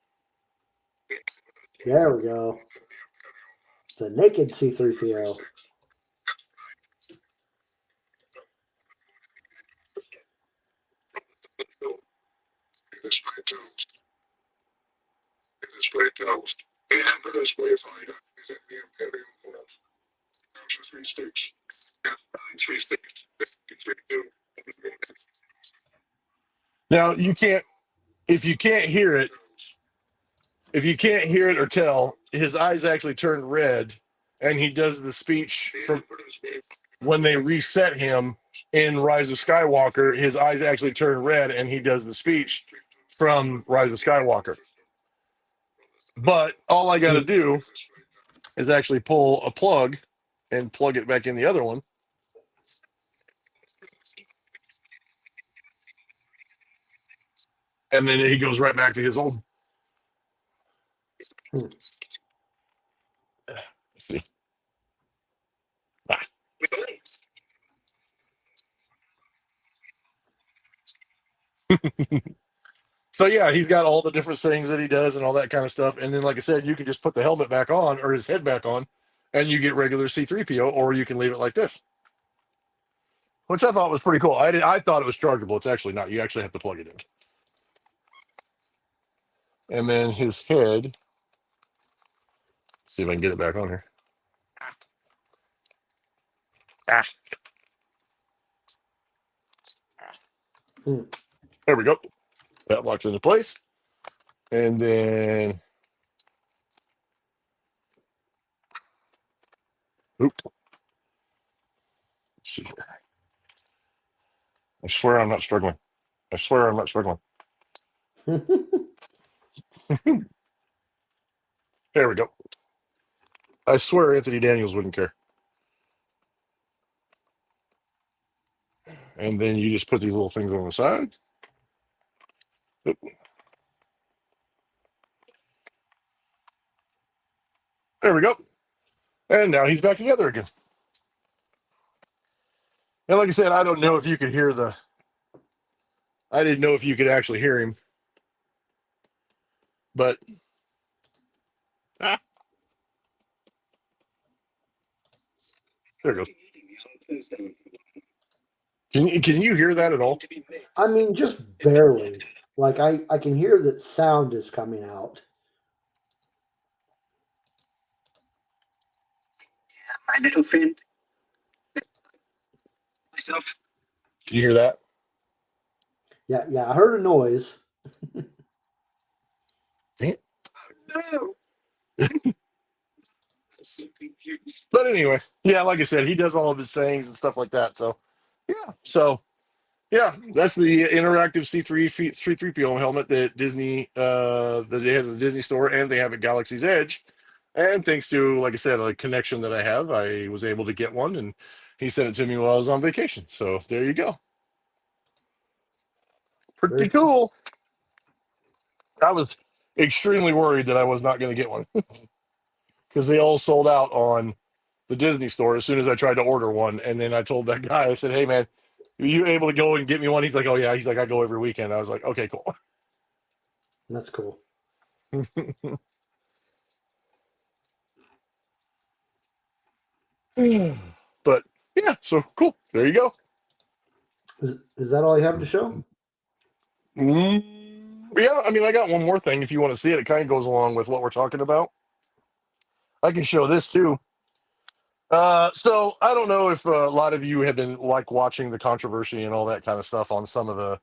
A: There we go. The naked C3PO.
B: Now if you can't hear it, or tell, his eyes actually turn red, and he does the speech from when they reset him in Rise of Skywalker. His eyes actually turn red, and he does the speech from Rise of Skywalker. But all I got to do is actually pull a plug and plug it back in the other one. And then he goes right back to his old. Let's see. Ah. So yeah, he's got all the different things that he does and all that kind of stuff. And then, like I said, you can just put the helmet back on or his head back on, and you get regular C3PO, or you can leave it like this, which I thought was pretty cool. I thought it was chargeable. It's actually not. You actually have to plug it in. And then his head. Let's see if I can get it back on here. Ah. There we go. That locks into place. And then, oop. Let's see here. I swear I'm not struggling. There we go. I swear Anthony Daniels wouldn't care. And then you just put these little things on the side. Oop. There we go. And now he's back together again. And like I said, I don't know if you could hear the. I didn't know if you could actually hear him, but ah, there it goes. Can you hear that at all?
A: I mean, just barely. Like I can hear that sound is coming out.
D: My little friend, myself.
B: Can you hear that?
A: Yeah, I heard a noise.
B: Dang it.
D: No. So confused.
B: But anyway, yeah, like I said, he does all of his sayings and stuff like that. So that's the interactive C3PO helmet that Disney that they have at the Disney store, and they have at Galaxy's Edge. And thanks to, like I said, a connection that I have, I was able to get one, and he sent it to me while I was on vacation. So there you go. Pretty
A: Very
B: cool. I was extremely worried that I was not going to get one because they all sold out on the Disney store as soon as I tried to order one. And then I told that guy, I said, "Hey man, are you able to go and get me one?" He's like, "Oh yeah." He's like, "I go every weekend." I was like, "Okay, cool."
A: That's cool.
B: But yeah, so cool. There you go.
A: Is that all you have to show?
B: Yeah, I mean, I got one more thing. If you want to see it, it kind of goes along with what we're talking about. I can show this too. So I don't know if a lot of you have been like watching the controversy and all that kind of stuff on some of the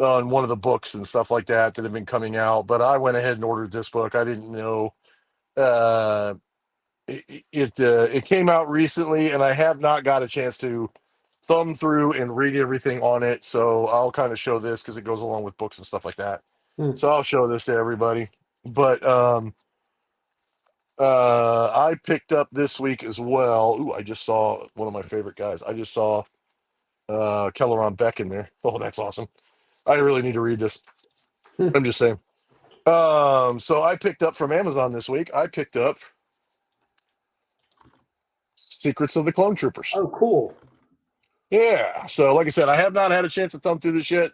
B: on one of the books and stuff like that that have been coming out, but I went ahead and ordered this book. I didn't know uh, it came out recently, and I have not got a chance to thumb through and read everything on it. So I'll kind of show this because it goes along with books and stuff like that. So I'll show this to everybody. But I picked up this week as well. Ooh, I just saw one of my favorite guys. I just saw Kelleron Beck in there. Oh, that's awesome. I really need to read this. I'm just saying. So I picked up from Amazon this week. I picked up Secrets of the Clone Troopers.
A: Oh, cool.
B: Yeah. So like I said, I have not had a chance to thumb through this yet.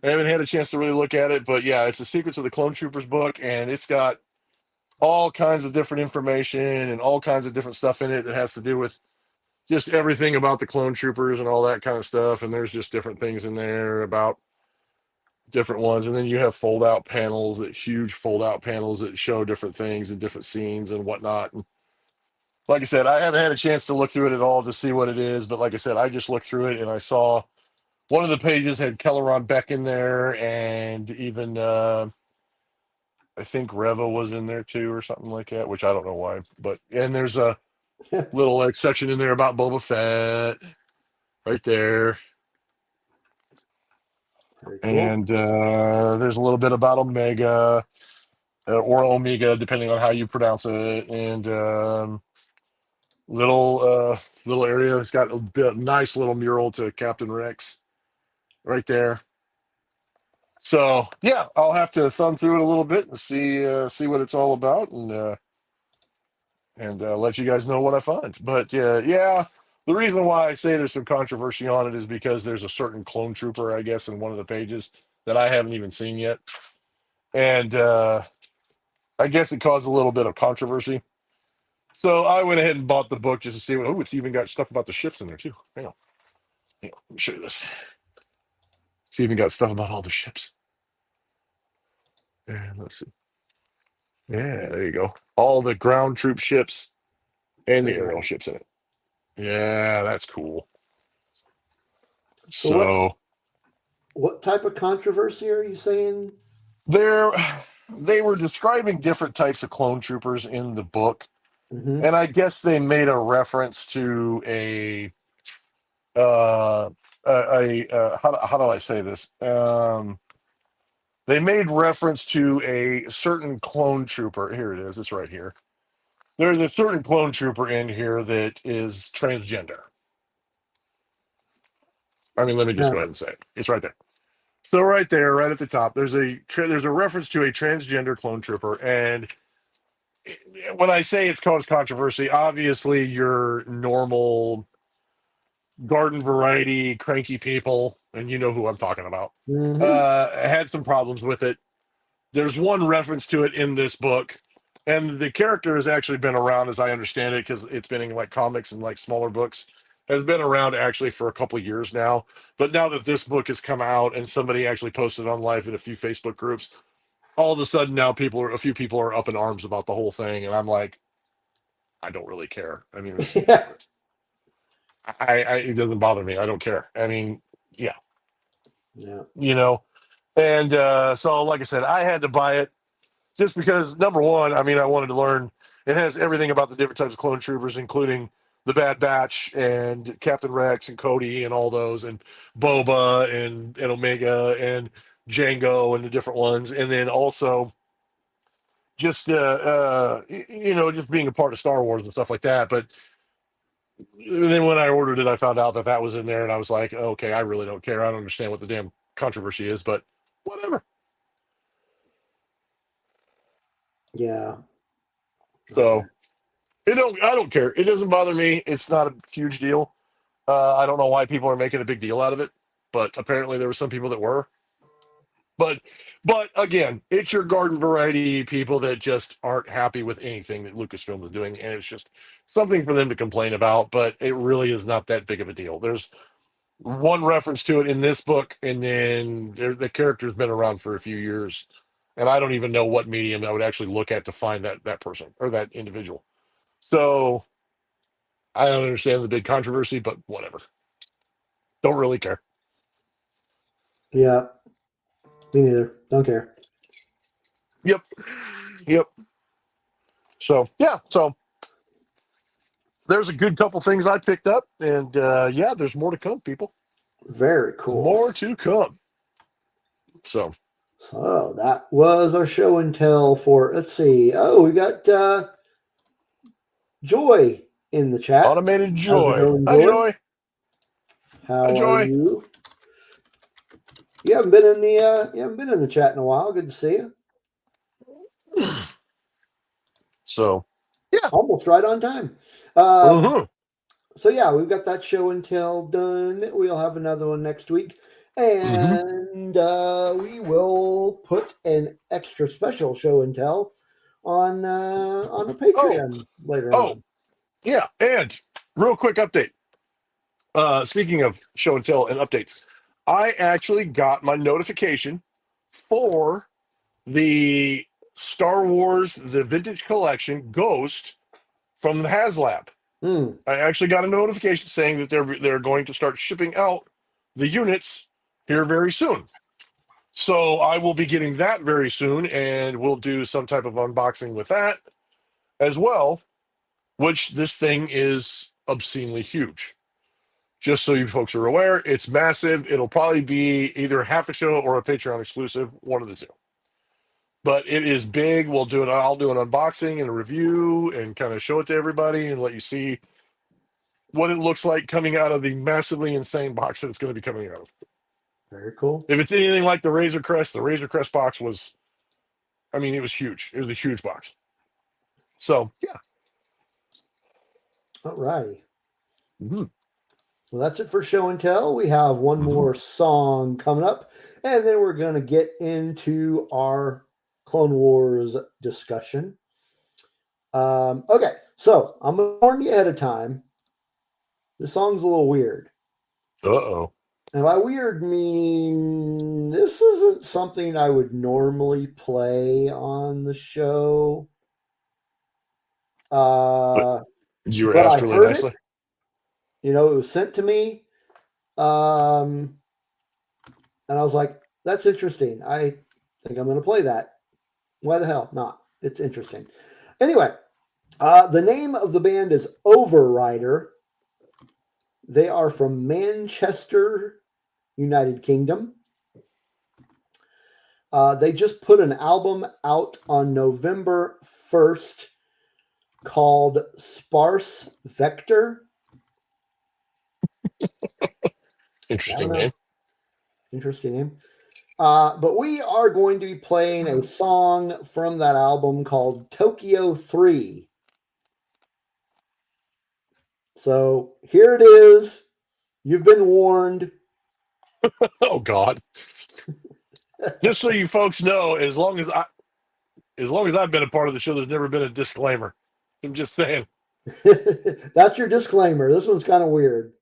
B: I haven't had a chance to really look at it, but yeah, it's the Secrets of the Clone Troopers book, and it's got all kinds of different information and all kinds of different stuff in it that has to do with just everything about the clone troopers and all that kind of stuff. And there's just different things in there about different ones. And then you have fold out panels, that huge fold out panels that show different things and different scenes and whatnot. And like I said, I haven't had a chance to look through it at all to see what it is. But like I said, I just looked through it and I saw one of the pages had Kelleron Beck in there, and even I think Reva was in there too, or something like that, which I don't know why. But and there's a little like section in there about Boba Fett right there.
A: Very cool.
B: And there's a little bit about Omega or Omega, depending on how you pronounce it. And little area. It's got a nice little mural to Captain Rex right there. So yeah, I'll have to thumb through it a little bit and see what it's all about, and let you guys know what I find. But yeah, the reason why I say there's some controversy on it is because there's a certain clone trooper, I guess, in one of the pages that I haven't even seen yet, and I guess it caused a little bit of controversy. So I went ahead and bought the book just to see what. Oh, it's even got stuff about the ships in there too. Hang on, let me show you this. It's even got stuff about all the ships. And let's see. Yeah, there you go. All the ground troop ships and the aerial ships in it. Yeah, that's cool. So
A: what type of controversy are you saying?
B: they were describing different types of clone troopers in the book, and I guess they made a reference to how do I say this? They made reference to a certain clone trooper. Here it is. It's right here. There's a certain clone trooper in here that is transgender. I mean, let me just go ahead and say it. It's right there. So right there, right at the top, there's a reference to a transgender clone trooper. And when I say it's caused controversy, obviously your normal garden variety cranky people, and you know who I'm talking about,
A: Mhm.
B: had some problems with it. There's one reference to it in this book, and the character has actually been around, as I understand it, because it's been in like comics and like smaller books. Has been around actually for a couple of years now. But now that this book has come out and somebody actually posted on live in a few Facebook groups, all of a sudden now a few people are up in arms about the whole thing, and I'm like, I don't really care. I mean,
A: Yeah.
B: it doesn't bother me. I don't care. I mean, yeah,
A: Yeah.
B: you know. And so, like I said, I had to buy it just because, number one, I mean, I wanted to learn. It has everything about the different types of clone troopers, including the Bad Batch and Captain Rex and Cody and all those, and Boba and Omega and Django and the different ones, and then also just just being a part of Star Wars and stuff like that. But then when I ordered it, I found out that that was in there, and I was like, okay, I really don't care. I don't understand what the damn controversy is, but whatever.
A: Yeah.
B: So I don't care. It doesn't bother me. It's not a huge deal. I don't know why people are making a big deal out of it, but apparently there were some people that were. But again, it's your garden variety people that just aren't happy with anything that Lucasfilm is doing, and it's just something for them to complain about. But it really is not that big of a deal. There's one reference to it in this book, and then the character's been around for a few years, and I don't even know what medium I would actually look at to find that person or that individual. So I don't understand the big controversy, but whatever. Don't really care.
A: Yeah. Me neither. Don't care.
B: Yep. Yep. So yeah. So there's a good couple things I picked up, and yeah, there's more to come, people.
A: Very
B: There's
A: cool.
B: more to come. So
A: So that was our show and tell for, let's see. Oh, we got Joy in the chat.
B: automated
A: How's it
B: Joy.
A: going,
B: Hi, Joy.
A: How
B: Hi,
A: are
B: Joy.
A: you? You haven't been in the chat in a while. Good to see you.
B: So yeah.
A: Almost right on time.
B: Mhm.
A: So yeah, we've got that show and tell done. We'll have another one next week, and we will put an extra special show and tell on a Patreon later
B: Oh,
A: on.
B: yeah. And real quick update. Speaking of show and tell and updates, I actually got my notification for the Star Wars The Vintage Collection Ghost from the HasLab. I actually got a notification saying that they're going to start shipping out the units here very soon. So I will be getting that very soon, and we'll do some type of unboxing with that as well, which this thing is obscenely huge. Just so you folks are aware, it's massive. It'll probably be either half a show or a Patreon exclusive, one of the two. But it is big. I'll do an unboxing and a review and kind of show it to everybody and let you see what it looks like coming out of the massively insane box that it's going to be coming out of.
A: Very cool.
B: If it's anything like the Razor Crest box was, I mean, it was huge. It was a huge box. So, yeah.
A: All righty.
B: Mm-hmm.
A: Well, that's it for show and tell. We have one more song coming up, and then we're going to get into our Clone Wars discussion. Okay, so I'm going to warn you ahead of time. The song's a little weird.
B: Uh-oh.
A: And by weird meaning, this isn't something I would normally play on the show.
B: But you were
A: but
B: asked
A: I
B: really
A: heard
B: nicely.
A: it. You know, it was sent to me. And I was like, that's interesting. I think I'm going to play that. Why the hell not? It's interesting. Anyway, the name of the band is Overrider. They are from Manchester, United Kingdom. They just put an album out on November 1st called Sparse Vector.
B: Interesting name.
A: Interesting name. But we are going to be playing a song from that album called Tokyo 3. So here it is. You've been warned.
B: Oh God! Just so you folks know, as long as I've been a part of the show, there's never been a disclaimer. I'm just saying.
A: That's your disclaimer. This one's kind of weird.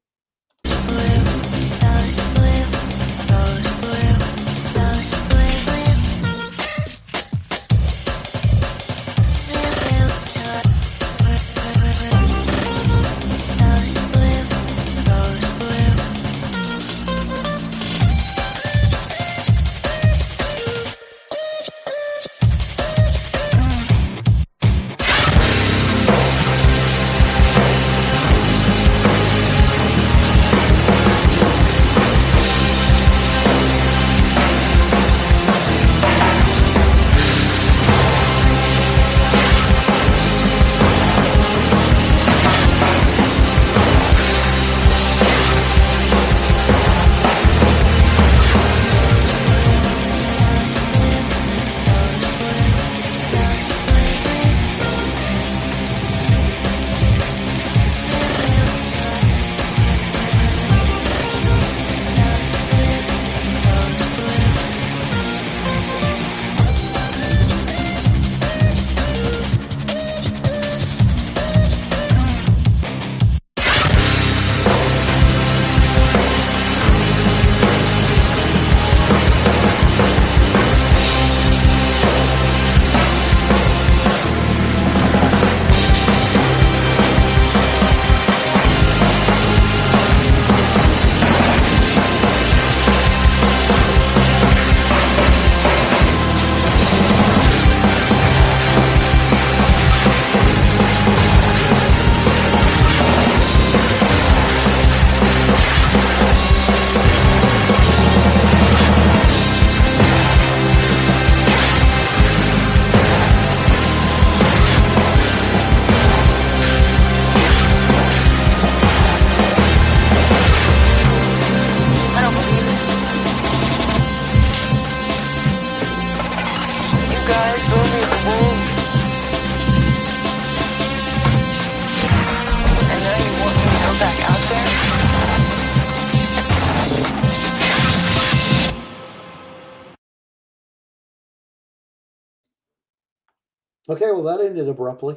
A: Okay, well, that ended abruptly.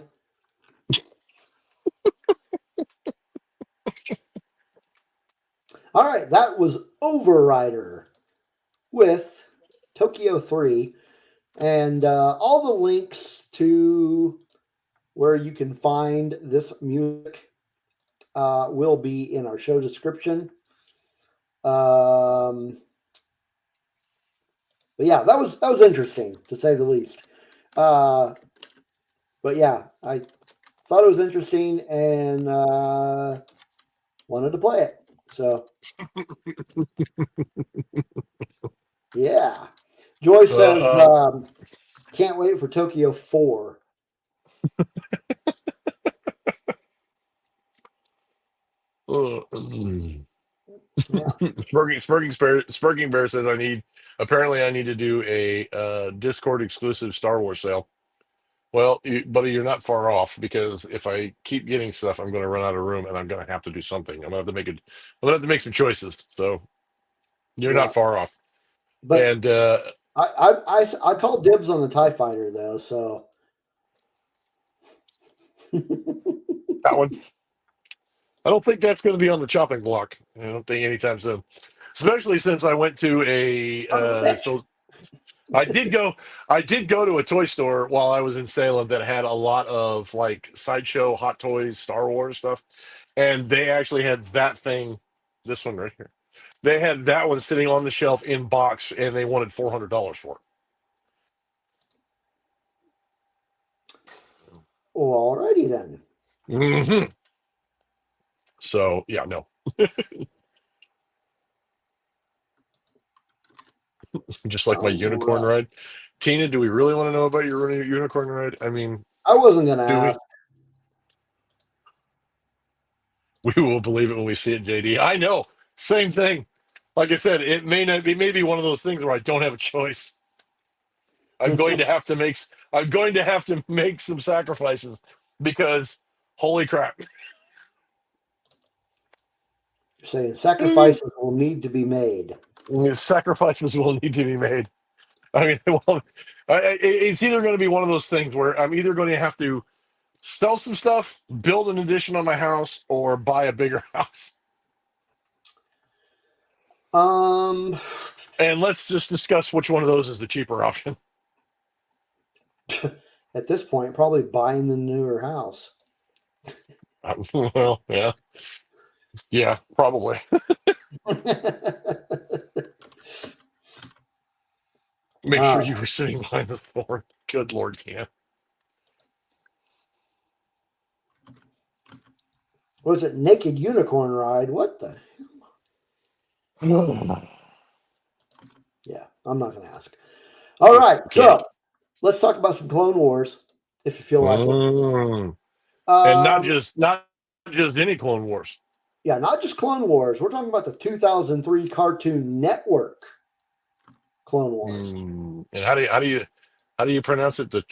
A: All right, that was Overrider with Tokyo 3. And all the links to where you can find this music will be in our show description. But yeah, that was interesting, to say the least. But yeah, I thought it was interesting and wanted to play it. So yeah. Joy says can't wait for Tokyo 4.
B: Yeah. Spurking Bear says I need to do a Discord exclusive Star Wars sale. Well, buddy, you're not far off, because if I keep getting stuff, I'm going to run out of room, and I'm going to have to do something. I'm going to have to make some choices. So you're not far off.
A: But
B: and
A: I called dibs on the TIE Fighter though, so
B: that one, I don't think that's going to be on the chopping block. I don't think anytime soon. Especially since I went to I did go to a toy store while I was in Salem that had a lot of like Sideshow, Hot Toys, Star Wars stuff, and they actually had that thing, this one right here. They had that one sitting on the shelf in box, and they wanted $400 for it.
A: Well, alrighty then.
B: Mm-hmm. So yeah, no. Just like my unicorn ride. Tina, do we really want to know about your unicorn ride? I mean,
A: I wasn't going to ask.
B: We will believe it when we see it, JD. I know. Same thing. Like I said, it may be one of those things where I don't have a choice. I'm going to have to make some sacrifices, because holy crap.
A: You're saying sacrifices will need to be made.
B: Sacrifices will need to be made. I mean, well, it's either going to be one of those things where I'm either going to have to sell some stuff, build an addition on my house, or buy a bigger house.
A: Um,
B: And let's just discuss which one of those is the cheaper option.
A: at this point, probably buying the newer house.
B: Well, yeah, probably. Make sure you were sitting behind the thorn. Good Lord, Tina.
A: Was it Naked Unicorn Ride? What the? Yeah, I'm not going to ask. All right, so let's talk about some Clone Wars, if you feel like it.
B: And not just any Clone Wars.
A: Yeah, not just Clone Wars. We're talking about the 2003 Cartoon Network Clone Wars.
B: And how do you pronounce it? The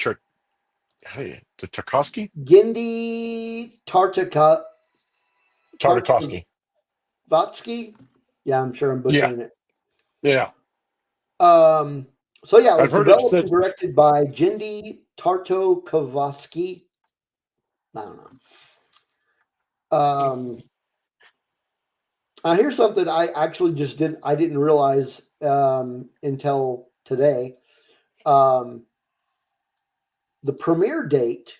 B: Tartakovsky?
A: Genndy
B: Tartakovsky.
A: Yeah, I'm sure I'm butchering it.
B: Yeah.
A: So yeah, it was
B: I've heard
A: developed
B: it
A: and directed by Genndy Tartakovsky. I don't know. Here's something I actually just didn't realize until today. The premiere date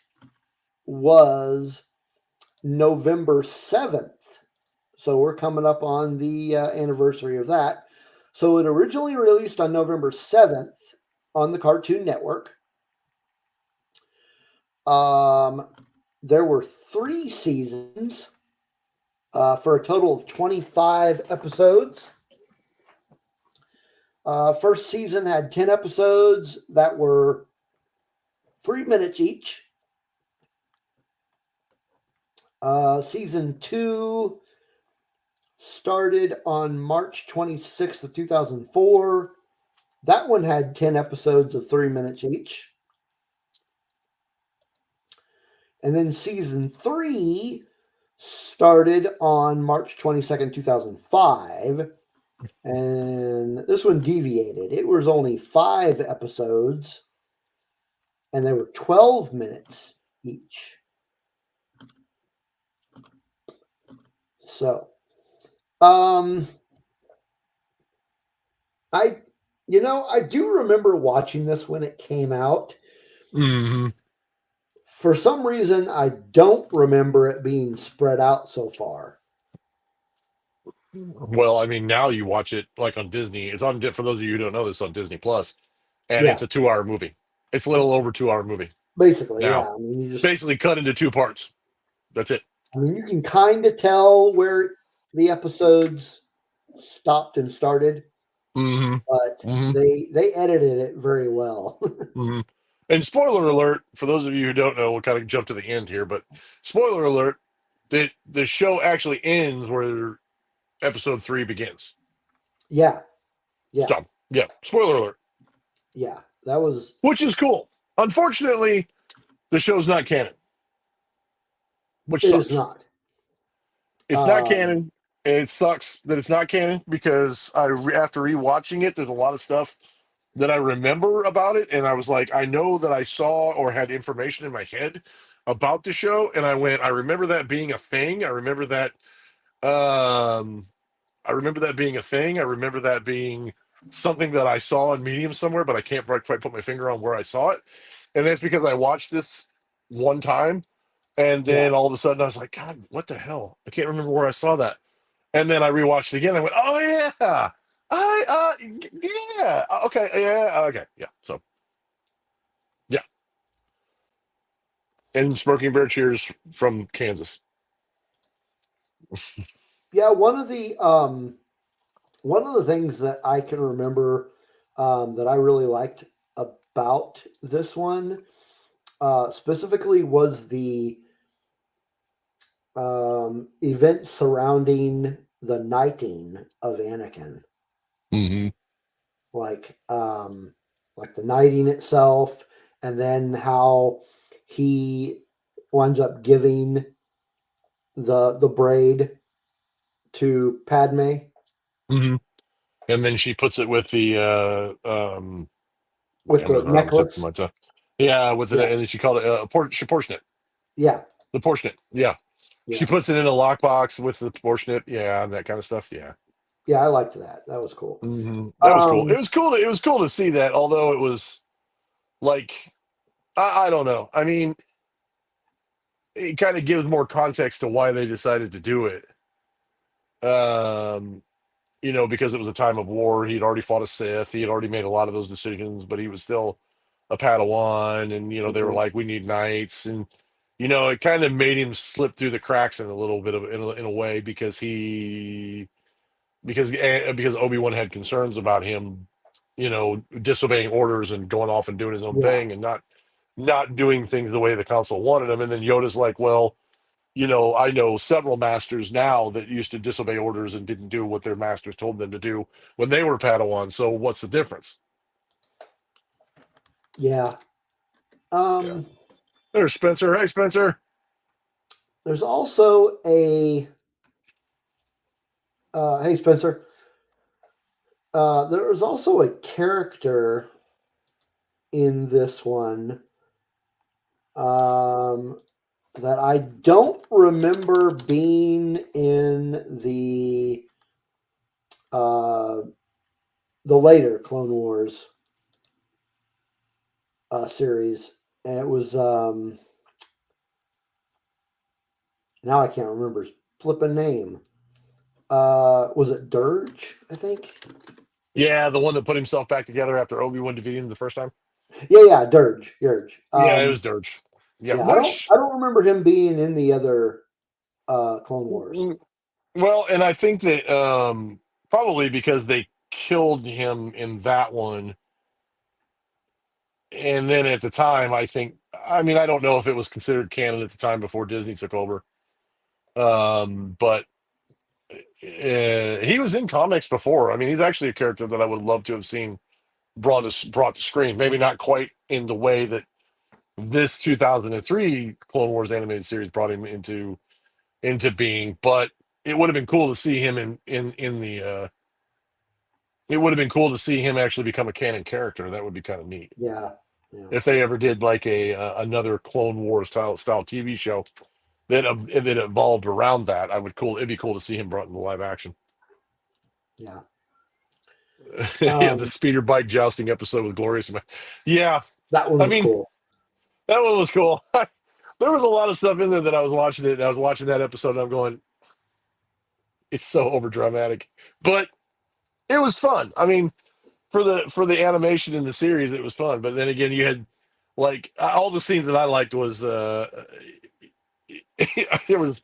A: was November 7th. So we're coming up on the anniversary of that. So it originally released on November 7th on the Cartoon Network. There were 3 seasons for a total of 25 episodes. First season had 10 episodes that were 3 minutes each. Season 2 started on March 26th of 2004. That one had 10 episodes of 3 minutes each. And then season 3 started on March 22nd, 2005. And this one deviated. It was only 5 episodes, and they were 12 minutes each. So, I do remember watching this when it came out.
B: Mm-hmm.
A: For some reason, I don't remember it being spread out so far.
B: Well, I mean, now you watch it like on Disney. It's on, for those of you who don't know this, on Disney Plus, and it's a 2-hour movie. It's a little over 2-hour movie.
A: Basically,
B: now,
A: yeah. I mean, you just
B: basically cut into 2 parts. That's it.
A: I mean, you can kind of tell where the episodes stopped and started, but they edited it very well.
B: And spoiler alert, for those of you who don't know, we'll kind of jump to the end here, but spoiler alert, the show actually ends where episode 3 begins.
A: Yeah.
B: So, yeah, spoiler alert.
A: Yeah, that was...
B: Which is cool. Unfortunately, the show's not canon. Which sucks.
A: It is not.
B: It's not canon. And it sucks that it's not canon because after rewatching it, there's a lot of stuff that I remember about it. And I was like, I know that I saw or had information in my head about the show. And I remember that being a thing. I remember that being a thing. I remember that being something that I saw on Medium somewhere, but I can't quite put my finger on where I saw it. And that's because I watched this one time. And then all of a sudden I was like, God, what the hell? I can't remember where I saw that. And then I rewatched it again. I went, oh yeah, okay, yeah. So, yeah. And Smoking Bear Cheers from Kansas.
A: Yeah, one of the things that I can remember that I really liked about this one specifically was the event surrounding the knighting of Anakin.
B: Mm-hmm.
A: Like the knighting itself, and then how he winds up giving the braid to Padme.
B: Hmm. And then she puts it with the
A: With
B: damn,
A: the
B: it's right on the tip of
A: necklace.
B: my tongue. Yeah, with the
A: Yeah.
B: and then she called it she portioned it.
A: Yeah.
B: The portionate. Yeah.
A: Yeah.
B: She puts it in a lockbox with the portionate. Yeah, and that kind of stuff. Yeah.
A: Yeah, I liked that. That was cool.
B: That was cool.
A: Um,
B: It was cool to see that, although it was like I don't know. I mean, it kind of gives more context to why they decided to do it. Um, because it was a time of war. He'd already fought a Sith. He had already made a lot of those decisions, but he was still a Padawan. And they were like, "We need knights," and it kind of made him slip through the cracks in a little bit of in a way because because Obi-Wan had concerns about him, disobeying orders and going off and doing his own
A: yeah.
B: thing and not doing things the way the council wanted him. And then Yoda's like, well, I know several masters now that used to disobey orders and didn't do what their masters told them to do when they were Padawan. So what's the difference?
A: Yeah.
B: Yeah. There's Spencer. Hey, Spencer.
A: There's also a hey Spencer. There was also a character in this one that I don't remember being in the later Clone Wars series. And it was now I can't remember his flipping name. Was it Dirge? I think.
B: Yeah, the one that put himself back together after Obi-Wan defeated him the first time.
A: Yeah, Dirge. Dirge.
B: Yeah, it was Dirge. Yeah,
A: Yeah,
B: which
A: I don't remember him being in the other Clone Wars.
B: well, and I think that probably because they killed him in that one. And then at the time, I mean, I don't know if it was considered canon at the time before Disney took over. But he was in comics before. I mean, he's actually a character that I would love to have seen brought to screen. Maybe not quite in the way that this 2003 Clone Wars animated series brought him into being, but it would have been cool to see him in the. It would have been cool to see him actually become a canon character. That would be kind of neat.
A: Yeah, yeah,
B: If they ever did like another Clone Wars style TV show that evolved around that, it'd be cool to see him brought into live action.
A: yeah.
B: Yeah, the speeder bike jousting episode with Glorious. Yeah,
A: That one
B: I
A: was
B: mean
A: cool.
B: that one was cool. There was a lot of stuff in there that I was watching it. And I was watching that episode, and I'm going, it's so over dramatic, but it was fun. I mean, for the animation in the series, it was fun. But then again, you had like all the scenes that I liked was there was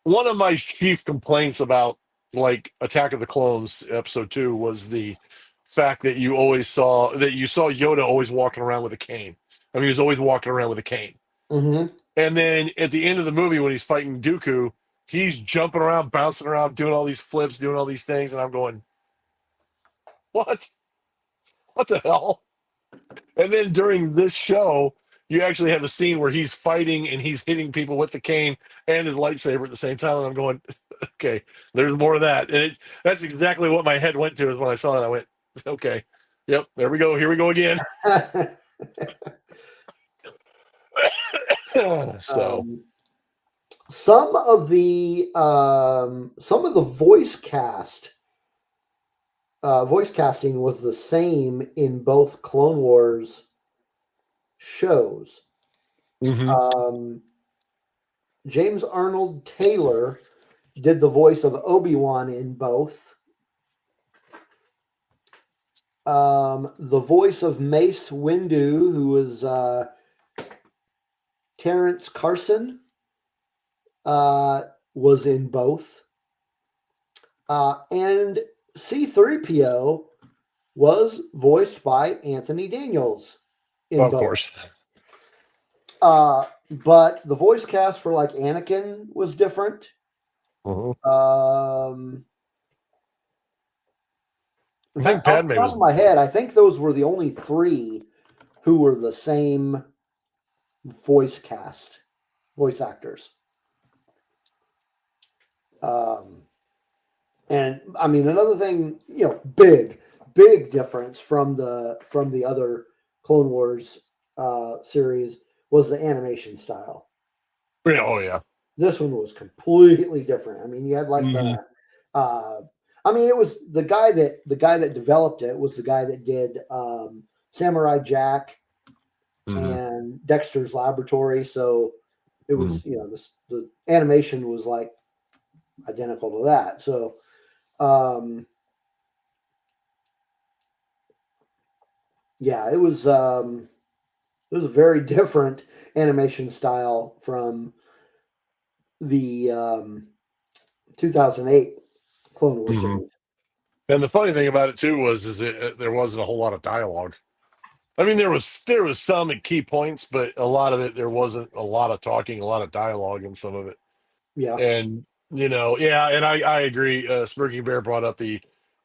B: one of my chief complaints about like Attack of the Clones episode 2 was the fact that you saw Yoda always walking around with a cane. I mean, he was always walking around with a cane.
A: Mm-hmm.
B: And then at the end of the movie, when he's fighting Dooku, he's jumping around, bouncing around, doing all these flips, doing all these things, and I'm going, what? What the hell? And then during this show, you actually have a scene where he's fighting and he's hitting people with the cane and his lightsaber at the same time. And I'm going, okay, there's more of that. And that's exactly what my head went to is when I saw it. I went, okay, yep, there we go. Here we go again. So
A: some of the voice casting was the same in both Clone Wars shows. James Arnold Taylor did the voice of Obi-Wan in both. The voice of Mace Windu, who was Terrence Carson, was in both. And C-3PO was voiced by Anthony Daniels in
B: of
A: both.
B: course.
A: But the voice cast for like Anakin was different.
B: I
A: In
B: think
A: fact, off
B: Padme
A: the top
B: was.
A: of my head, I think those were the only 3 who were the same voice actors. And I mean, another thing, big difference from the other Clone Wars series was the animation style.
B: Yeah, oh yeah.
A: This one was completely different. I mean, you had like
B: Mhm.
A: it was the guy that developed it was the guy that did Samurai Jack
B: Mhm.
A: and Dexter's Laboratory. So it was,
B: Mhm.
A: the animation was like identical to that. So, yeah, it was a very different animation style from the 2008 Clone Wars
B: Mhm.
A: series.
B: And the funny thing about it too is there wasn't a whole lot of dialogue. I mean, there was some at key points, but a lot of it there wasn't a lot of talking, a lot of dialogue in some of it.
A: Yeah.
B: And yeah, and I agree. Smirking Bear brought up the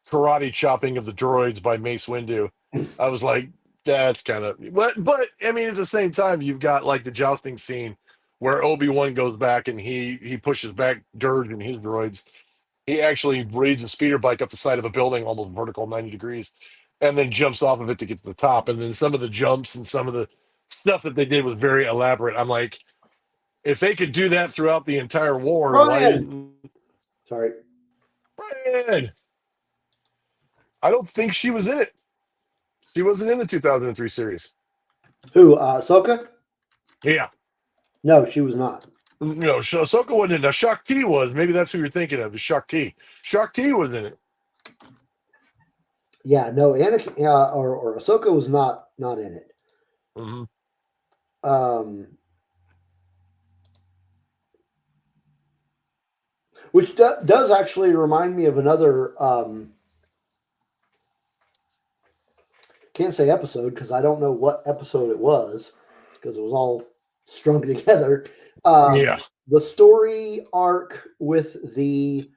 B: karate chopping of the droids by Mace Windu. I was like, that's kind of, but I mean, at the same time, you've got like the jousting scene where Obi-Wan goes back and he pushes back Dirge and his droids. He actually rides a speeder bike up the side of a building, almost vertical, 90 degrees, and then jumps off of it to get to the top. And then some of the jumps and some of the stuff that they did was very elaborate. I'm like, if they could do that throughout the entire war, why
A: Brian.
B: didn't
A: Sorry.
B: Brian? I don't think she was in it. She wasn't in the 2003 series.
A: Who? Ahsoka?
B: Yeah.
A: No, she was not.
B: No, Ahsoka wasn't in it. Now, Shakti was. Maybe that's who you're thinking of, is Shakti. Shakti was in it.
A: Yeah, no, Anakin or Ahsoka was not in it.
B: Mm-hmm.
A: Um, which does actually remind me of another. Can't say episode because I don't know what episode it was because it was all strung together.
B: Yeah.
A: The story arc with the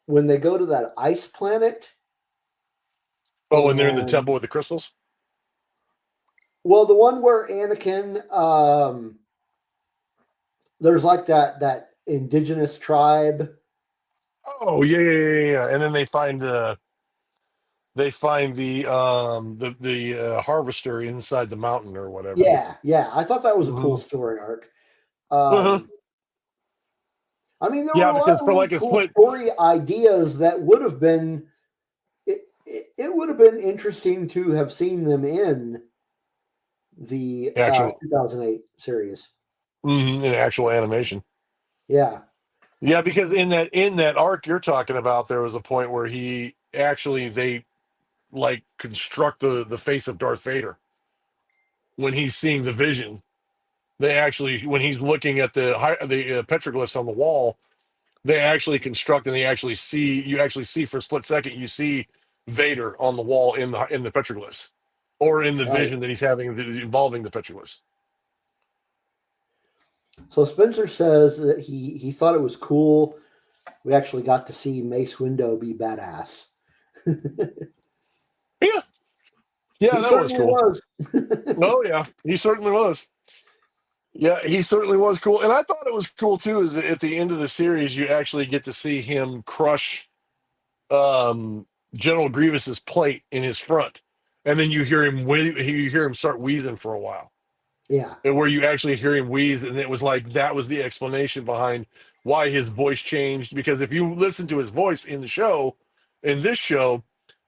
A: when they go to that ice planet.
B: Oh, and they're in the temple
A: And
B: with the crystals?
A: well, the one where Anakin, there's like that indigenous tribe.
B: Oh, yeah. And then they find the harvester inside the mountain or whatever.
A: Yeah. I thought that was a cool
B: Mhm.
A: story arc.
B: Uh-huh.
A: I mean, there were
B: Yeah,
A: a lot
B: because
A: of
B: for
A: really
B: like a
A: cool
B: split,
A: story ideas that would have been. It would have been interesting to have seen them in the
B: actual
A: 2008 series.
B: in actual animation.
A: Yeah,
B: Yeah, because in that arc you're talking about, there was a point where they like construct the face of Darth Vader when he's seeing the vision. They actually, when he's looking at the petroglyphs on the wall, they actually construct and you actually see for a split second, you see Vader on the wall in the petroglyphs, or in the
A: right.
B: vision that he's having involving the petroglyphs.
A: So Spencer says that he thought it was cool. We actually got to see Mace Windu be badass.
B: Yeah, yeah,
A: He
B: that was
A: certainly
B: cool.
A: was.
B: Oh yeah, he certainly was. Yeah, he certainly was cool. And I thought it was cool too, is that at the end of the series, you actually get to see him crush General Grievous's plate in his front. And then you hear him start wheezing for a while.
A: Yeah,
B: And where you actually hear him wheeze, and it was like that was the explanation behind why his voice changed. Because if you listen to his voice in this show,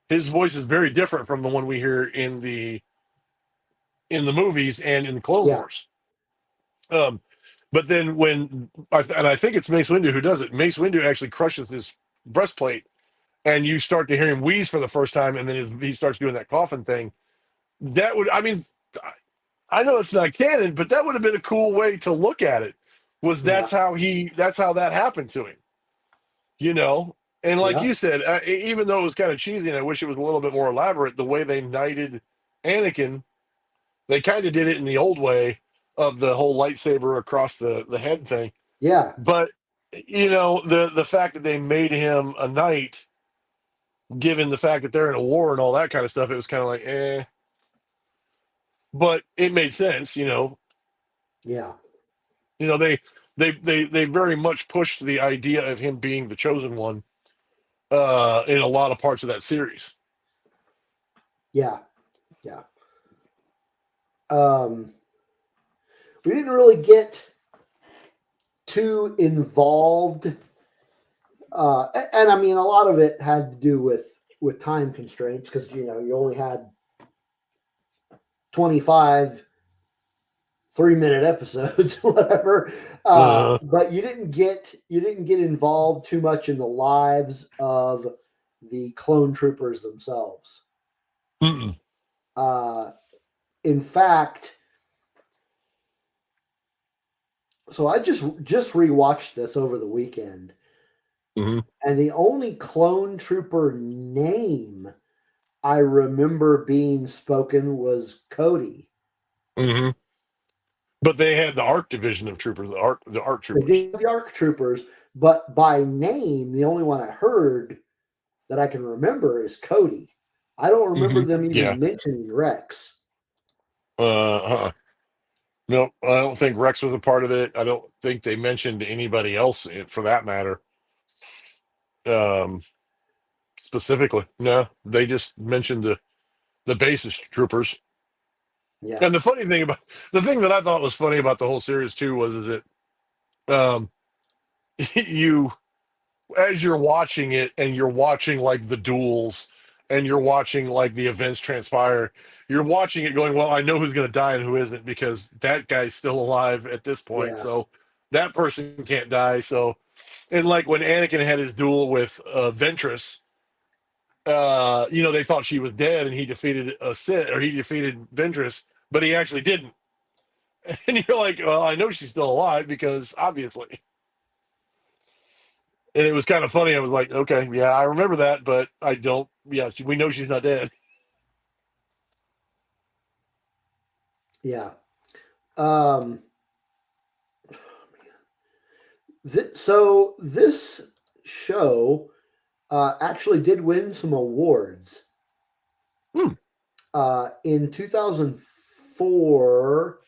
B: his voice is very different from the one we hear in the movies and in the Clone
A: yeah.
B: Wars. But then I think it's Mace Windu who does it. Mace Windu actually crushes his breastplate, and you start to hear him wheeze for the first time, and then he starts doing that coughing thing. I mean, I know it's not canon, but that would have been a cool way to look at it.
A: Yeah,
B: That's how that happened to him, you know. And like
A: yeah,
B: you said, even though it was kind of cheesy, and I wish it was a little bit more elaborate, the way they knighted Anakin, they kind of did it in the old way of the whole lightsaber across the head thing.
A: yeah,
B: But the fact that they made him a knight, given the fact that they're in a war and all that kind of stuff, it was kind of like, eh. But it made sense.
A: yeah.
B: They they very much pushed the idea of him being the chosen one in a lot of parts of that series.
A: Yeah. We didn't really get too involved, and I mean, a lot of it had to do with time constraints because you only had 25 3-minute episodes, whatever. But you didn't get involved too much in the lives of the clone troopers themselves.
B: Mm-mm.
A: In fact, so I just rewatched this over the weekend,
B: Mm-hmm.
A: and the only clone trooper name I remember being spoken was Cody.
B: Mm-hmm. But they had the ARC division of troopers, the ARC
A: They
B: troopers.
A: did the ARC troopers, but by name, the only one I heard that I can remember is Cody. I don't remember them even mentioning Rex.
B: No, I don't think Rex was a part of it. I don't think they mentioned anybody else for that matter. Specifically, no, they just mentioned the basis troopers.
A: Yeah,
B: And the thing that I thought was funny about the whole series too is that you, as you're watching it and you're watching like the duels and you're watching like the events transpire, you're watching it going, well, I know who's going to die and who isn't because that guy's still alive at this point.
A: Yeah.
B: So that person can't die. So, and like when Anakin had his duel with Ventress, they thought she was dead and he defeated he defeated Ventress, but he actually didn't. And you're like, well, I know she's still alive because obviously. And it was kind of funny. I was like, okay, yeah, I remember that, but I don't. Yeah, we know she's not dead.
A: yeah. So this show actually did win some awards. In 2004,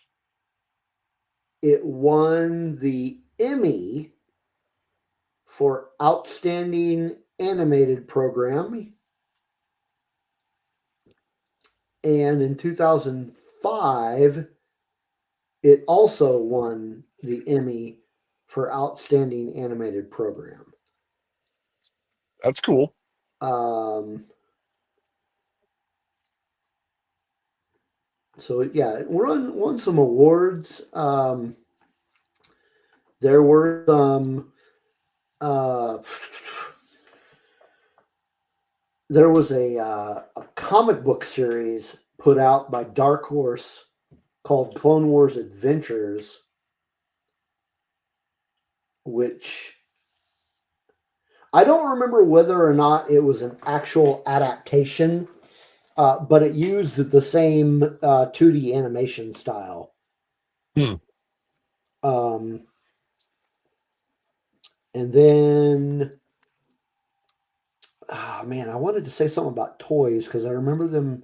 A: it won the Emmy for Outstanding Animated Program. And in 2005, it also won the Emmy for Outstanding Animated Program.
B: That's cool.
A: So yeah, it won some awards. There were some. There was a comic book series put out by Dark Horse called Clone Wars Adventures, which I don't remember whether or not it was an actual adaptation, but it used the same 2D animation style. And then, man, I wanted to say something about toys because I remember them.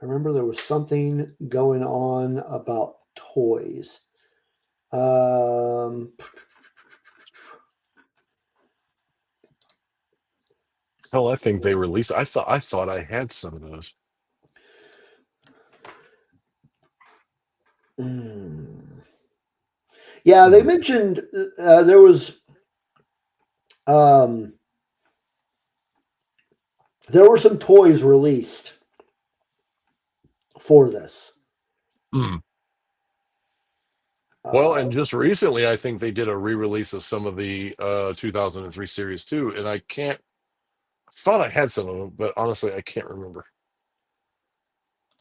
A: I remember there was something going on about toys.
B: Hell, I think they released. I thought I had some of those.
A: Yeah, they mentioned there was there were some toys released for this.
B: Well, and just recently, I think they did a re-release of some of the 2003 series too, and I thought I had some of them, but honestly, I can't remember.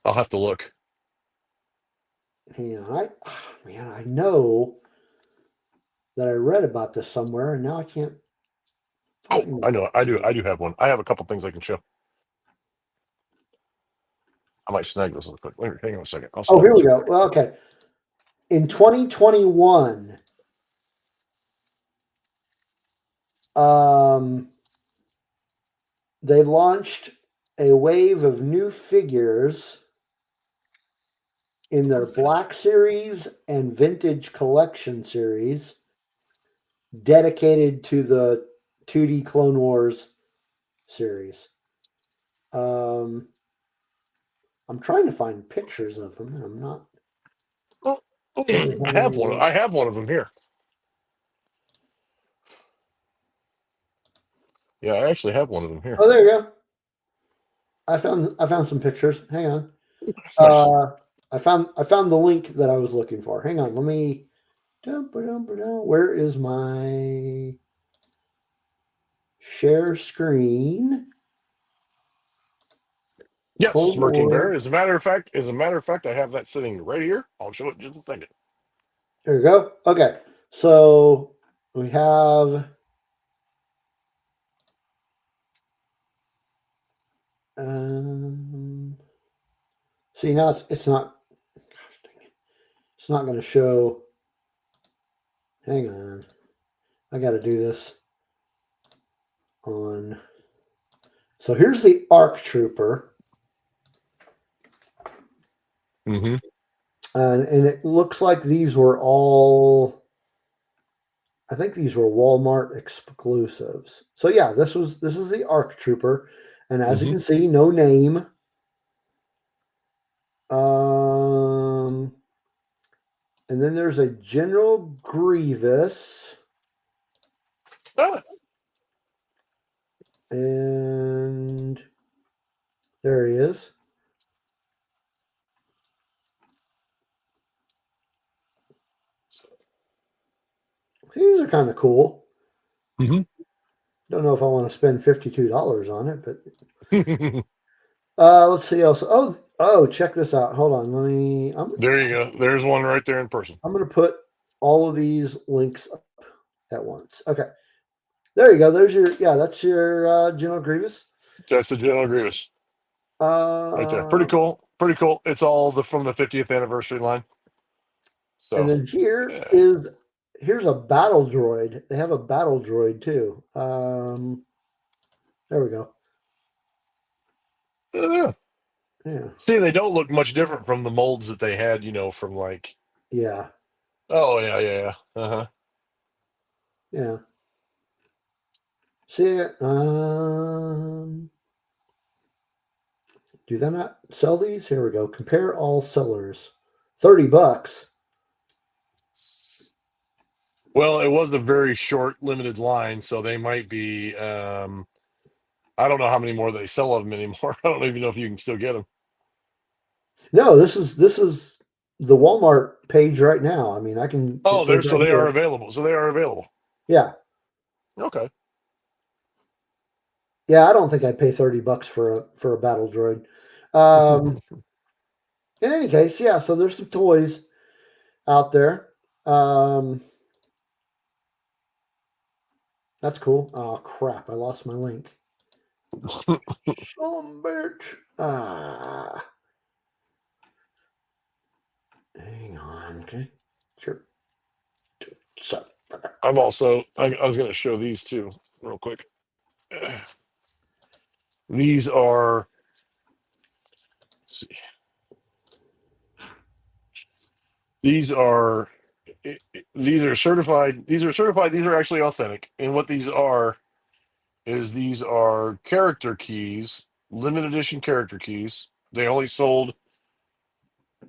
B: I'll have to look.
A: Yeah, I know that I read about this somewhere, and now I can't.
B: Oh, I know. I do have one. I have a couple things I can show. I might snag this real quick. Wait, hang on a second.
A: Here we go. Well, okay. In 2021, they launched a wave of new figures in their Black Series and Vintage Collection series dedicated to the 2D Clone Wars series. I'm trying to find pictures of them. I'm not.
B: Oh, I have one. I have one of them here. Yeah, I actually have one of them here.
A: Oh, there you go. I found some pictures. Hang on.
B: Nice.
A: I found the link that I was looking for. Hang on. Let me. Where is my share screen?
B: Yes,
A: Clone
B: Smirking Bear.
A: Wars.
B: As a matter of fact, I have that sitting right here. I'll show it just a second.
A: There you go. Okay. So we have see now it's not it's not going to show. Hang on. I got to do this on. So here's the ARC Trooper.
B: Mm-hmm.
A: And it looks like these were all, I think these were Walmart exclusives. So yeah, this is the ARC Trooper. And as you can see, no name. And then there's a General Grievous.
B: Ah.
A: And there he is. These are kind of cool.
B: Mm-hmm.
A: Don't know if I want to spend $52 on it, but let's see else. Oh, check this out. Hold on.
B: There you go. There's one right there in person.
A: I'm going to put all of these links up at once. Okay. There you go. That's your General Grievous.
B: That's the General Grievous. Right there. Pretty cool. Pretty cool. It's all from the 50th anniversary line. So
A: and then here's a battle droid. They have a battle droid too. There we go.
B: Yeah. See, they don't look much different from the molds that they had, from like.
A: Yeah.
B: Oh yeah. Uh-huh.
A: Yeah. See, do they not sell these? Here we go. Compare all sellers. $30.
B: Well, it was a very short, limited line, so they might be. I don't know how many more they sell of them anymore. I don't even know if you can still get them.
A: No, this is the Walmart page right now. I mean, I can.
B: Oh, they are available. So they are available.
A: Yeah.
B: Okay.
A: Yeah, I don't think I'd pay $30 for a battle droid. In any case, yeah. So there's some toys out there. That's cool. Oh crap! I lost my link. Some bitch. Hang on. Okay. Sure.
B: I'm also. I was going to show these too, real quick. These are. Let's see. These are certified. These are certified. These are actually authentic. And what these are is these are character keys, limited edition character keys. They only sold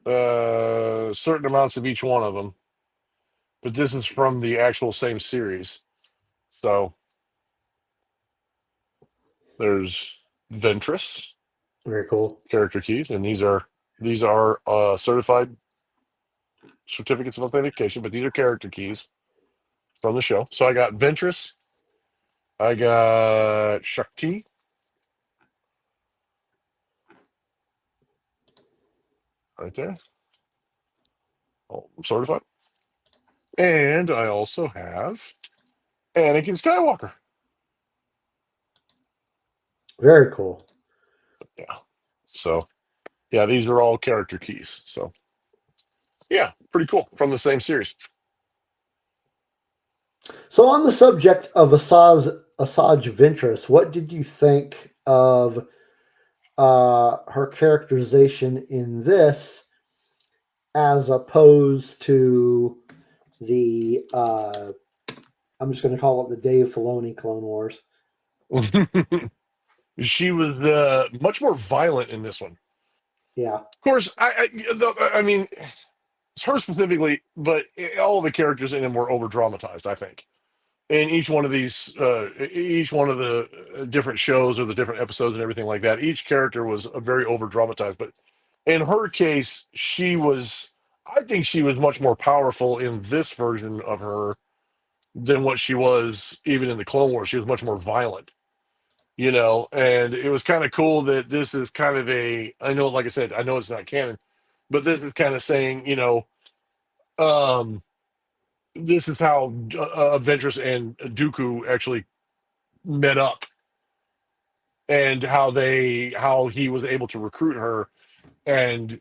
B: certain amounts of each one of them. But this is from the actual same series. So there's Ventress.
A: Very cool.
B: Character keys, and these are certified certificates of authentication, but these are character keys from the show. So I got Ventress, I got Shakti, right there, all certified, and I also have Anakin Skywalker.
A: Very cool.
B: Yeah. So, yeah, these are all character keys. So, yeah, pretty cool from the same series.
A: So, on the subject of Asajj Ventress, what did you think of her characterization in this? as opposed to the I'm just going to call it the Dave Filoni Clone Wars.
B: She was much more violent in this one.
A: Yeah,
B: Of course, I mean, it's her specifically, but all the characters in him were over dramatized, I think. In each one of each one of the different shows or the different episodes and everything like that, each character was very over dramatized. But in her case, I think she was much more powerful in this version of her than what she was even in the Clone Wars. She was much more violent, and it was kind of cool that this is kind of I know, like I said, I know it's not canon, but this is kind of saying, um, this is how Ventress and Dooku actually met up, and how he was able to recruit her, and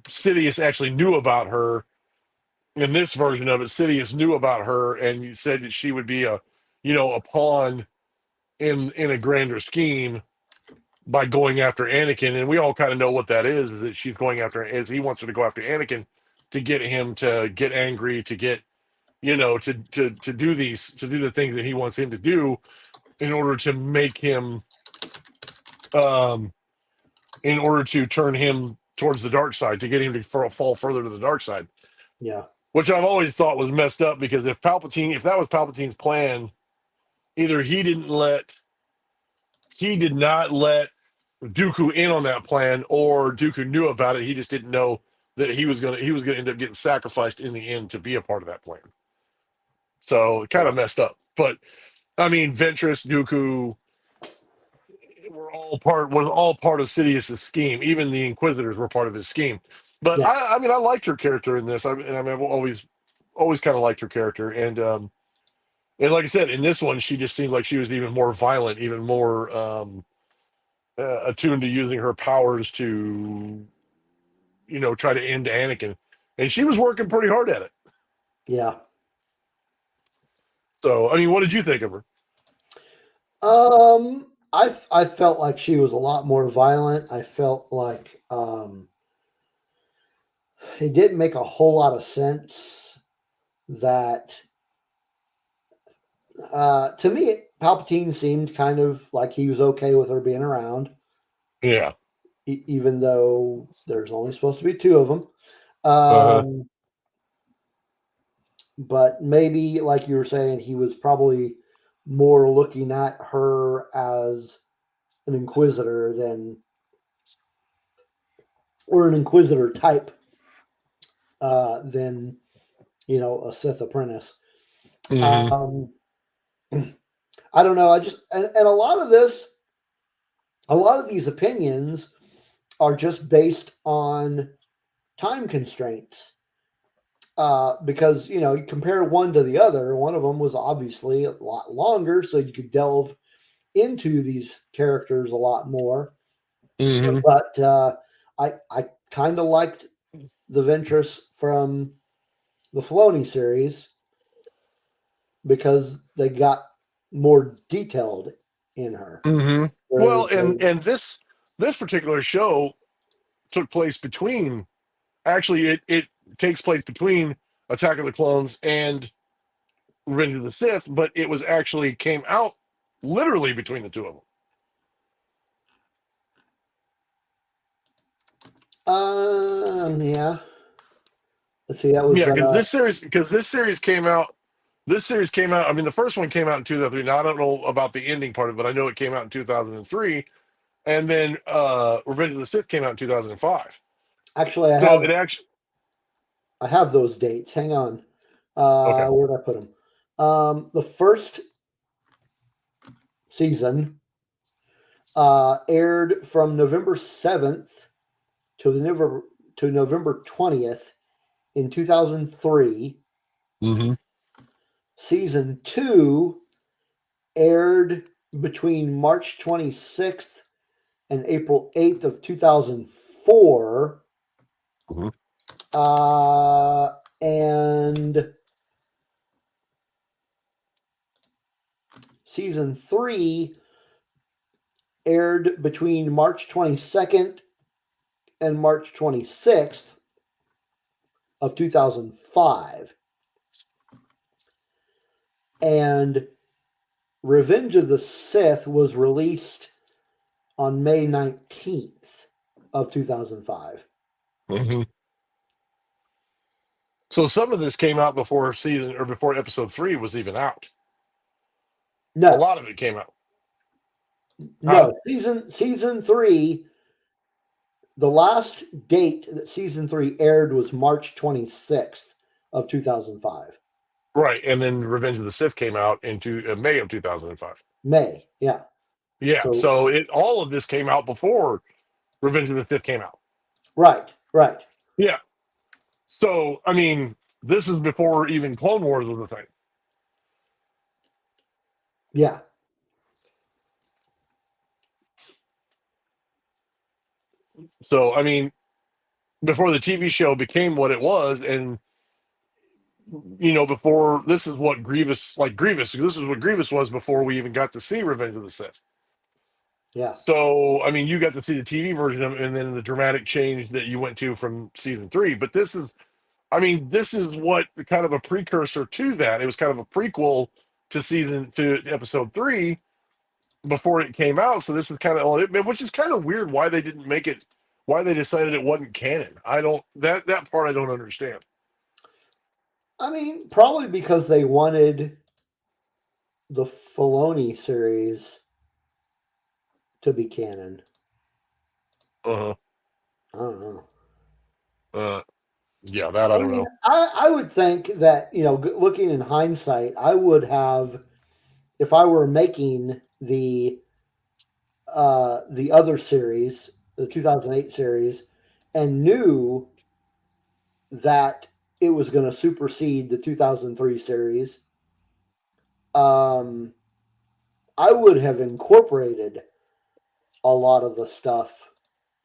B: Sidious actually knew about her in this version of it. Sidious knew about her and said that she would be a pawn in a grander scheme by going after Anakin. And we all kind of know what that is that she's going after, as he wants her to go after Anakin to get him to get angry, to get, to do the things that he wants him to do in order to make him, in order to turn him towards the dark side, to get him to fall further to the dark side.
A: yeah,
B: Which I've always thought was messed up, because if that was Palpatine's plan, either he did not let Dooku in on that plan, or Dooku knew about it. He just didn't know that he was gonna end up getting sacrificed in the end to be a part of that plan. So it kind of messed up. But I mean, Ventress, Dooku was all part of Sidious's scheme. Even the Inquisitors were part of his scheme. But
A: yeah,
B: I mean, I liked her character in this. I've always kind of liked her character, and like I said, in this one, she just seemed like she was even more violent, even more attuned to using her powers to, try to end Anakin. And she was working pretty hard at it.
A: yeah.
B: So, I mean, what did you think of her?
A: I felt like she was a lot more violent. I felt like it didn't make a whole lot of sense that to me Palpatine seemed kind of like he was okay with her being around,
B: Yeah.
A: even though there's only supposed to be two of them.
B: Uh-huh.
A: But maybe, like you were saying, he was probably more looking at her as an inquisitor or an inquisitor type than a Sith apprentice.
B: Mm-hmm.
A: I don't know. I just and a lot of these opinions are just based on time constraints. Because you compare one to the other. One of them was obviously a lot longer, so you could delve into these characters a lot more.
B: Mm-hmm.
A: But I kind of liked the Ventress from the Filoni series because they got more detailed in her.
B: Mm-hmm. Well,
A: Whereas
B: and this particular show took place between, actually, it takes place between Attack of the Clones and Revenge of the Sith, but it was actually came out literally between the two of them.
A: yeah. Let's see. That was
B: Yeah, because this series came out. This series came out. I mean, the first one came out in 2003. Now I don't know about the ending part of it, but I know it came out in 2003, and then Revenge of the Sith came out in 2005.
A: actually
B: So it actually
A: I have those dates. Hang on.
B: okay.
A: Where did I put them? The first season aired from November 7th to November 20th in 2003.
B: Mm-hmm.
A: Season 2 aired between March 26th and April 8th of 2004.
B: Mm-hmm.
A: And season 3 aired between March 22nd and March 26th. of 2005. And Revenge of the Sith was released on May 19th of 2005.
B: Mm-hmm. So some of this came out before season or before episode 3 was even out. A
A: No,
B: lot of it came out.
A: no, season 3. The last date that season 3 aired was March 26th of 2005.
B: Right, and then Revenge of the Sith came out into May of 2005.
A: May, yeah.
B: Yeah, so all of this came out before Revenge of the Sith came out.
A: Right.
B: Yeah. So, I mean, this is before even Clone Wars was a thing.
A: Yeah.
B: So, I mean, before the TV show became what it was, and before this is what Grievous, this is what Grievous was before we even got to see Revenge of the Sith.
A: Yeah.
B: So, I mean, you got to see the TV version of it, and then the dramatic change that you went to from season 3. But this is what kind of a precursor to that. It was kind of a prequel to episode 3 before it came out. So this is kind of, which is kind of weird why they didn't make it, why they decided it wasn't canon. That part I don't understand.
A: I mean, probably because they wanted the Filoni series to be canon.
B: Uh-huh.
A: I don't know.
B: Yeah, that I don't know.
A: I would think that, looking in hindsight, I would have, if I were making the other series, the 2008 series, and knew that it was going to supersede the 2003 series, I would have incorporated a lot of the stuff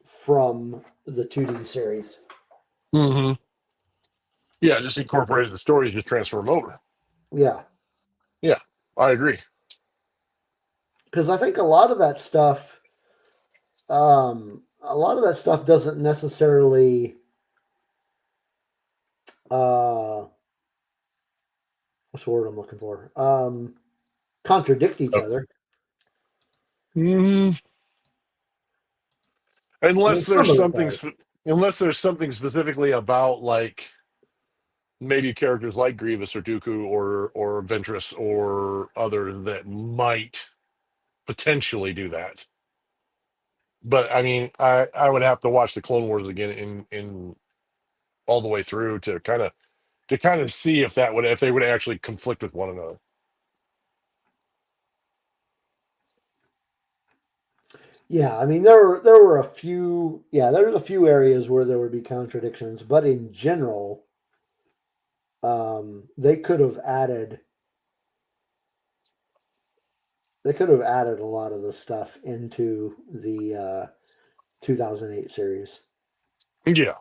A: from the 2D series.
B: Mm-hmm. Yeah, just incorporated the stories, just transfer them over.
A: Yeah.
B: Yeah, I agree.
A: Because I think a lot of that stuff doesn't necessarily what's the word I'm looking for? Contradict each other.
B: Mm-hmm. Unless
A: Some
B: there's
A: of it
B: something,
A: does.
B: unless there's something specifically about like maybe characters like Grievous or Dooku or Ventress or others that might potentially do that. But I mean, I would have to watch the Clone Wars again in all the way through to kind of see if they would actually conflict with one another.
A: Yeah, I mean there were a few there's a few areas where there would be contradictions, but in general, they could have added a lot of the stuff into the 2008 series.
B: Yeah,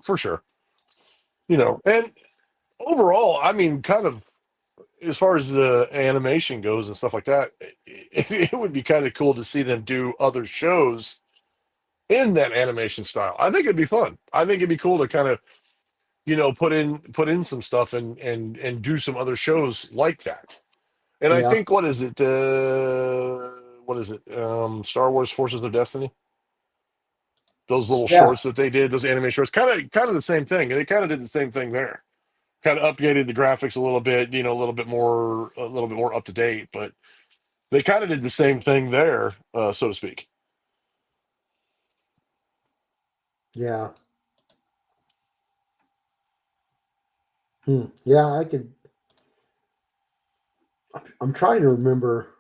B: for sure. And overall, I mean, kind of as far as the animation goes and stuff like that, it would be kind of cool to see them do other shows in that animation style. I think it'd be fun. I think it'd be cool to kind of, put in some stuff and do some other shows like that. And I
A: Yeah.
B: think what is it? Star Wars Forces of Destiny. Those little shorts that they did, those anime shorts, kind of the same thing. They kind of did the same thing there. Kind of updated the graphics a little bit, a little bit more up to date, but they kind of did the same thing there, so to speak.
A: Yeah. Yeah, I could. I'm trying to remember.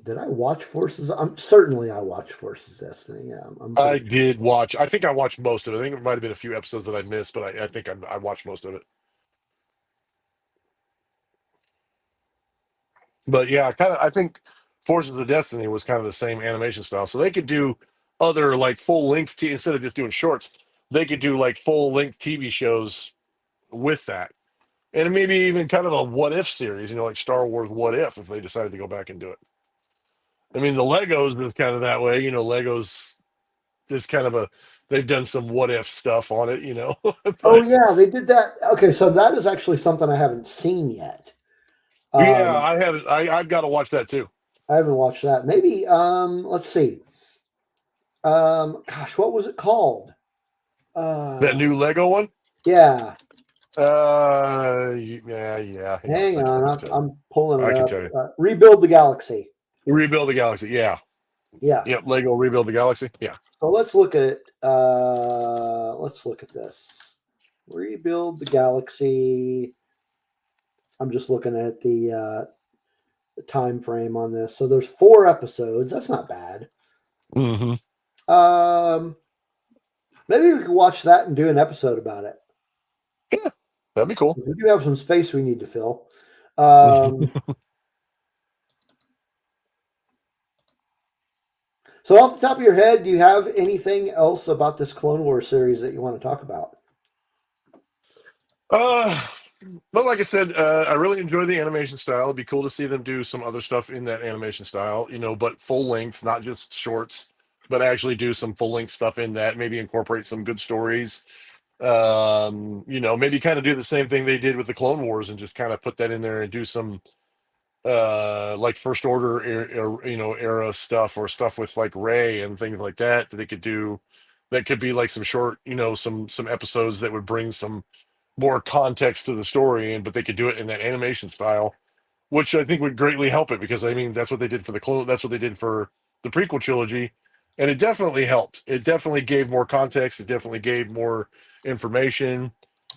A: Did I watch Forces? Certainly I watched Forces Destiny. Yeah,
B: I did watch. I think I watched most of it. I think there might have been a few episodes that I missed, but I think I watched most of it. But yeah, I think Forces of Destiny was kind of the same animation style, so they could do other like full length instead of just doing shorts. They could do like full length TV shows with that, and maybe even kind of a what if series, like Star Wars What If they decided to go back and do it. I mean, the Legos is kind of that way, Legos There's kind of they've done some what if stuff on it,
A: Oh
B: but
A: yeah, they did that. Okay, so that is actually something I haven't seen yet.
B: yeah,
A: Um,
B: I haven't. I've got to watch that too.
A: I haven't watched that. Maybe let's see. Gosh, what was it called?
B: That new Lego one.
A: Yeah.
B: Yeah. Hang on a
A: Hang
B: second. I can
A: on,
B: tell you.
A: I'm pulling it
B: I can
A: up.
B: tell you.
A: Rebuild the Galaxy.
B: Rebuild the Galaxy. Yeah.
A: Yeah.
B: Yep. Lego Rebuild the Galaxy. Yeah.
A: So let's look at this. Rebuild the Galaxy. I'm just looking at the time frame on this. So there's 4 episodes. That's not bad.
B: Mm-hmm.
A: Maybe we could watch that and do an episode about it.
B: Yeah, that'd be cool.
A: We do have some space we need to fill. So off the top of your head, do you have anything else about this Clone Wars series that you want to talk about?
B: But like I said, I really enjoy the animation style. It'd be cool to see them do some other stuff in that animation style, but full length, not just shorts, but actually do some full length stuff in that. Maybe incorporate some good stories. Maybe kind of do the same thing they did with the Clone Wars and just kind of put that in there and do some like First Order era stuff, or stuff with like Rey and things like that they could do. That could be like some short, some episodes that would bring some more context to the story, but they could do it in that animation style, which I think would greatly help it, because I mean that's what they did for that's what they did for the prequel trilogy, and it definitely helped. It definitely gave more context. It definitely gave more information,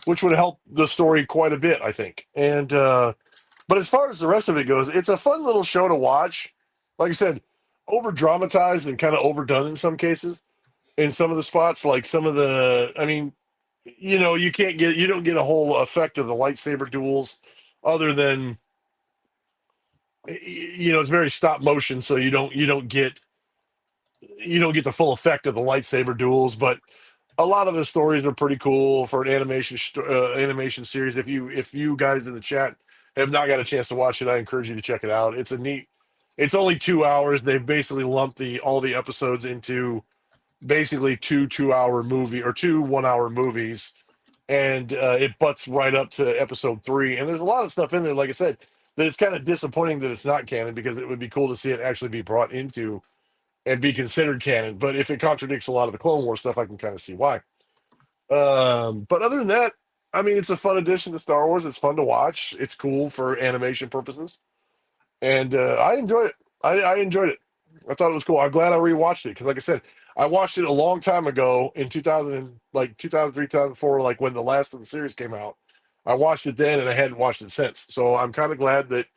B: which would help the story quite a bit, I think. And but as far as the rest of it goes, it's a fun little show to watch. Like I said, over dramatized and kind of overdone in some cases. In some of the spots, like some of I mean, you don't get a whole effect of the lightsaber duels, other than it's very stop motion, so you don't get the full effect of the lightsaber duels. But a lot of the stories are pretty cool for an animation series. If you guys in the chat have not got a chance to watch it, I encourage you to check it out. It's only 2 hours. They've basically lumped all the episodes into basically two 2 hour movie, or two 1 hour movies, and it butts right up to episode 3. And there's a lot of stuff in there, like I said, that it's kind of disappointing that it's not canon, because it would be cool to see it actually be brought into and be considered canon. But if it contradicts a lot of the Clone Wars stuff, I can kind of see why. But other than that, I mean, it's a fun addition to Star Wars. It's fun to watch. It's cool for animation purposes, and I enjoy it. I enjoyed it. I thought it was cool. I'm glad I rewatched it, because, like I said, I watched it a long time ago in 2003, 2004, like when the last of the series came out. I watched it then, and I hadn't watched it since. So I'm kind of glad that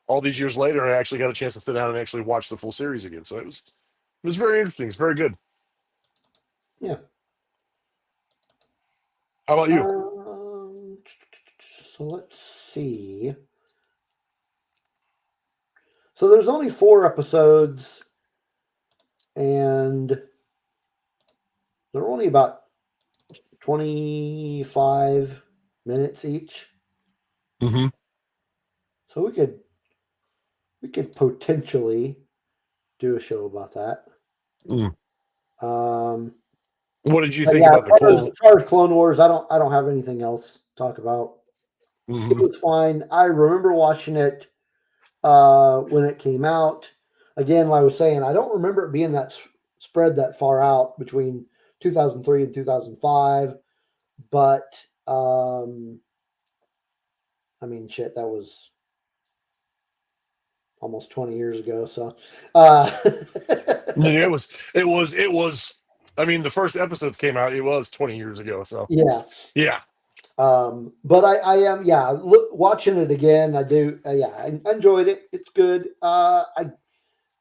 B: all these years later, I actually got a chance to sit down and actually watch the full series again. So it was very interesting. It's very good.
A: Yeah.
B: How about you?
A: So let's see. So there's only 4 episodes, and they're only about 25 minutes each.
B: Mm-hmm.
A: So we could potentially do a show about that.
B: Mm.
A: Um,
B: What did you
A: but
B: think
A: yeah,
B: about the Clone?
A: as far as Clone Wars, I don't have anything else to talk about. It
B: Mm-hmm.
A: was fine. I remember watching it when it came out. Again, like I was saying, I don't remember it being that spread that far out between 2003 and 2005. But I mean, shit, that was almost 20 years ago. So
B: It was. I mean, the first episodes came out. It was 20 years ago. So
A: yeah.
B: yeah.
A: But I am, watching it again. I do. I enjoyed it. It's good. I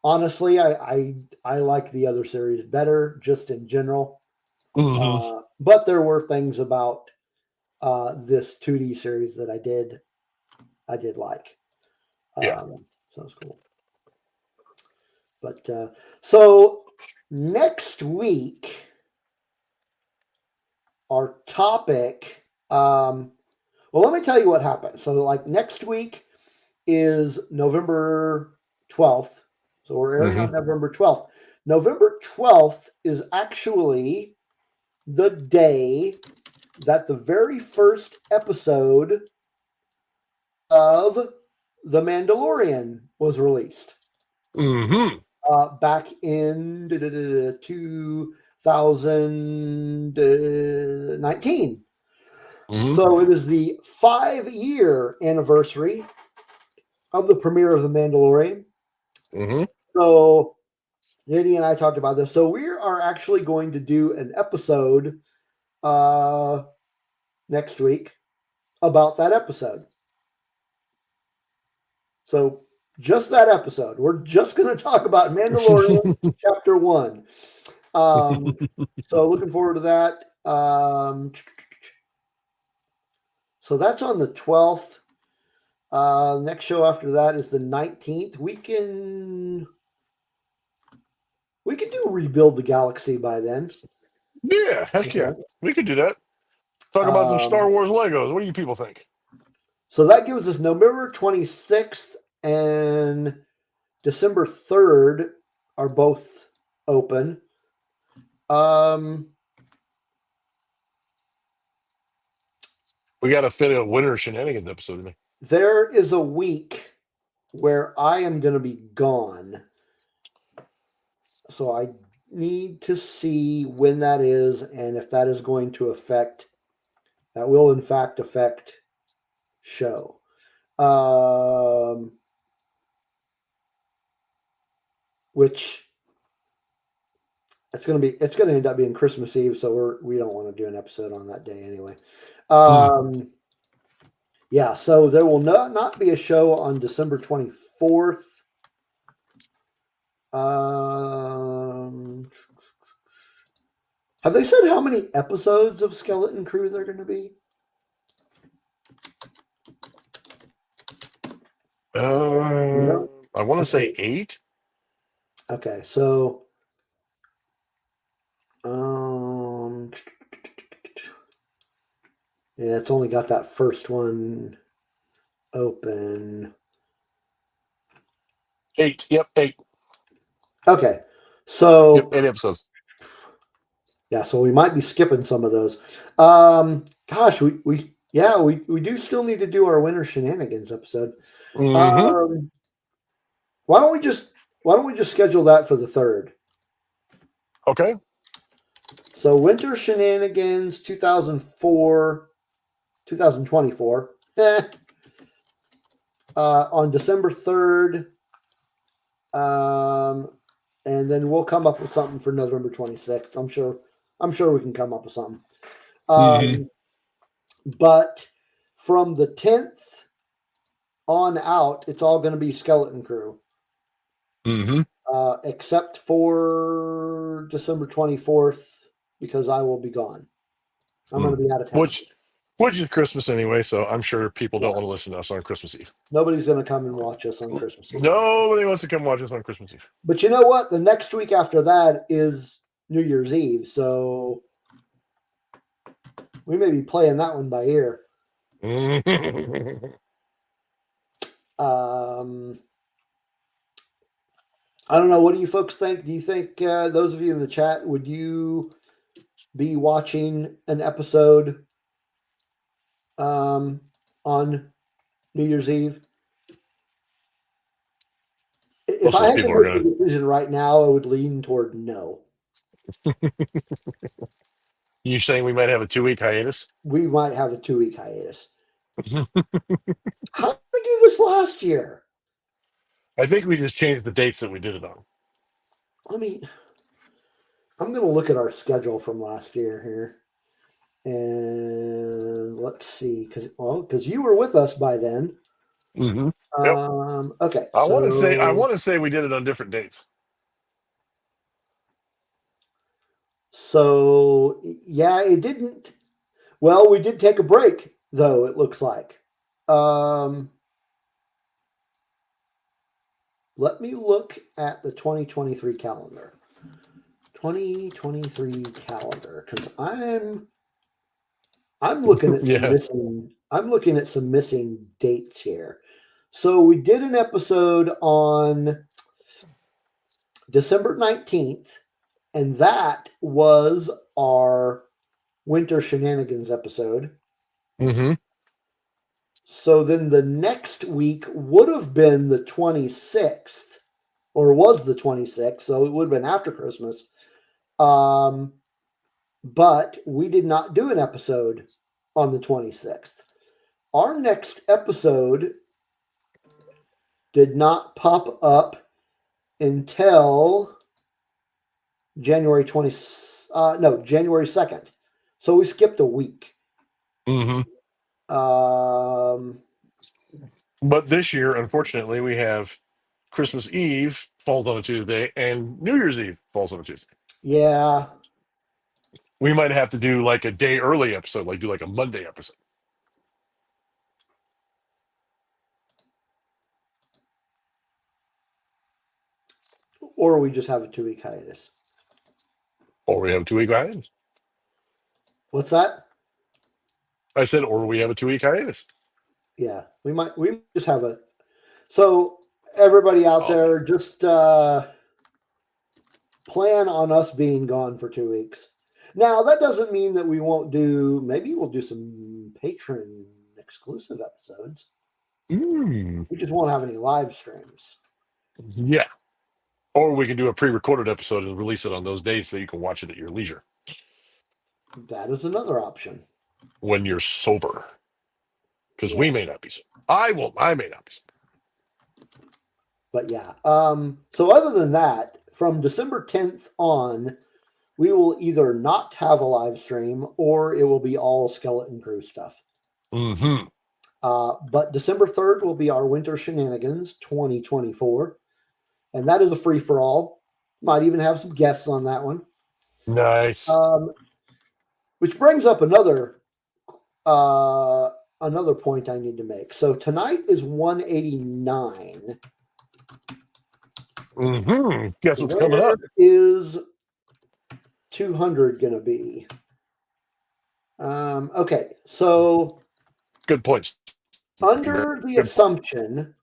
A: honestly, I like the other series better, just in general.
B: Mm-hmm.
A: But there were things about this 2D series that I did like.
B: Yeah.
A: So it's cool. But so next week, our topic. Well, let me tell you what happened. So, like, next week is November 12th. So we're airing on November 12th. November 12th is actually the day that the very first episode of The Mandalorian was released.
B: Mm-hmm.
A: Back in 2019.
B: Mm-hmm.
A: So it is the 5-year anniversary of the premiere of The Mandalorian.
B: Mm-hmm.
A: So Genndy and I talked about this. So we are actually going to do an episode next week about that episode. So just that episode. We're just going to talk about Mandalorian Chapter 1. So looking forward to that. So that's on the 12th. Next show after that is the 19th. We can do Rebuild the Galaxy by then.
B: Yeah, heck yeah. We could do that. Talk about some Star Wars Legos. What do you people think?
A: So that gives us November 26th and December 3rd are both open.
B: We got to fit a Winter Shenanigans episode in there.
A: There is a week where I am going to be gone. So I need to see when that is and if that is going to affect, that will in fact affect show. Which it's going to end up being Christmas Eve, so we don't want to do an episode on that day anyway. Yeah, so there will not be a show on December 24th. Have they said how many episodes of Skeleton Crew they're going to be?
B: I want to say 8.
A: Okay, so yeah, it's only got that first one open.
B: 8. Yep, 8.
A: Okay, so
B: Yep, 8 episodes.
A: Yeah, so we might be skipping some of those. Gosh, we do still need to do our Winter Shenanigans episode.
B: Mm-hmm.
A: Why don't we just schedule that for the 3rd?
B: Okay.
A: So Winter Shenanigans 2024 on December 3rd. And then we'll come up with something for November 26th. I'm sure we can come up with something. But from the 10th on out, it's all going to be Skeleton Crew.
B: Mm-hmm.
A: Except for December 24th, because I will be gone. I'm going to be out of town.
B: Which is Christmas anyway, so I'm sure people don't want to listen to us on Christmas Eve.
A: Nobody's going to come and watch us on Christmas Eve.
B: Nobody wants to come watch us on Christmas Eve.
A: But you know what? The next week after that is New Year's Eve, so we may be playing that one by ear. I don't know. What do you folks think? Do you think those of you in the chat, would you be watching an episode on New Year's Eve? If I had to make a decision right now, I would lean toward no.
B: You saying we might have a 2-week hiatus?
A: We might have a 2-week hiatus. How did we do this last year?
B: I think we just changed the dates that we did it on.
A: I'm going to look at our schedule from last year here. And let's see, because you were with us by then.
B: Mm-hmm. Yep.
A: Okay.
B: I want to say we did it on different dates.
A: So yeah, it didn't. Well, we did take a break, though. It looks like. Let me look at the 2023 calendar. 2023 calendar, because I'm looking at some missing. I'm looking at some missing dates here. So we did an episode on December 19th, and that was our Winter Shenanigans episode.
B: Mm-hmm.
A: So then the next week would have been the 26th, or was the 26th, so it would have been after Christmas. But we did not do an episode on the 26th. Our next episode did not pop up until January 2nd. So we skipped a week.
B: Mm-hmm. But this year, unfortunately, we have Christmas Eve falls on a Tuesday and New Year's Eve falls on a Tuesday.
A: Yeah.
B: We might have to do like a day early episode, like do like a Monday episode.
A: Or we just have a 2-week hiatus.
B: Or we have a 2-week hiatus.
A: What's that?
B: I said, or we have a 2-week hiatus.
A: Yeah, we just have a. So everybody out there, just plan on us being gone for 2 weeks. Now that doesn't mean that we won't do. Maybe we'll do some Patreon exclusive episodes. We just won't have any live streams.
B: Yeah. Or we can do a pre-recorded episode and release it on those days so you can watch it at your leisure.
A: That is another option.
B: When you're sober. Because
A: Yeah.
B: we may not be sober. I may not be sober.
A: But yeah. So other than that, from December 10th on, we will either not have a live stream or it will be all Skeleton Crew stuff.
B: Mm-hmm.
A: But December 3rd will be our Winter Shenanigans 2024. And that is a free-for-all. Might even have some guests on that one.
B: Nice.
A: Which brings up another point I need to make. So tonight is 189.
B: Mm-hmm. Guess what's coming up?
A: Is 200 going to be? Okay, so
B: good points.
A: Under the assumption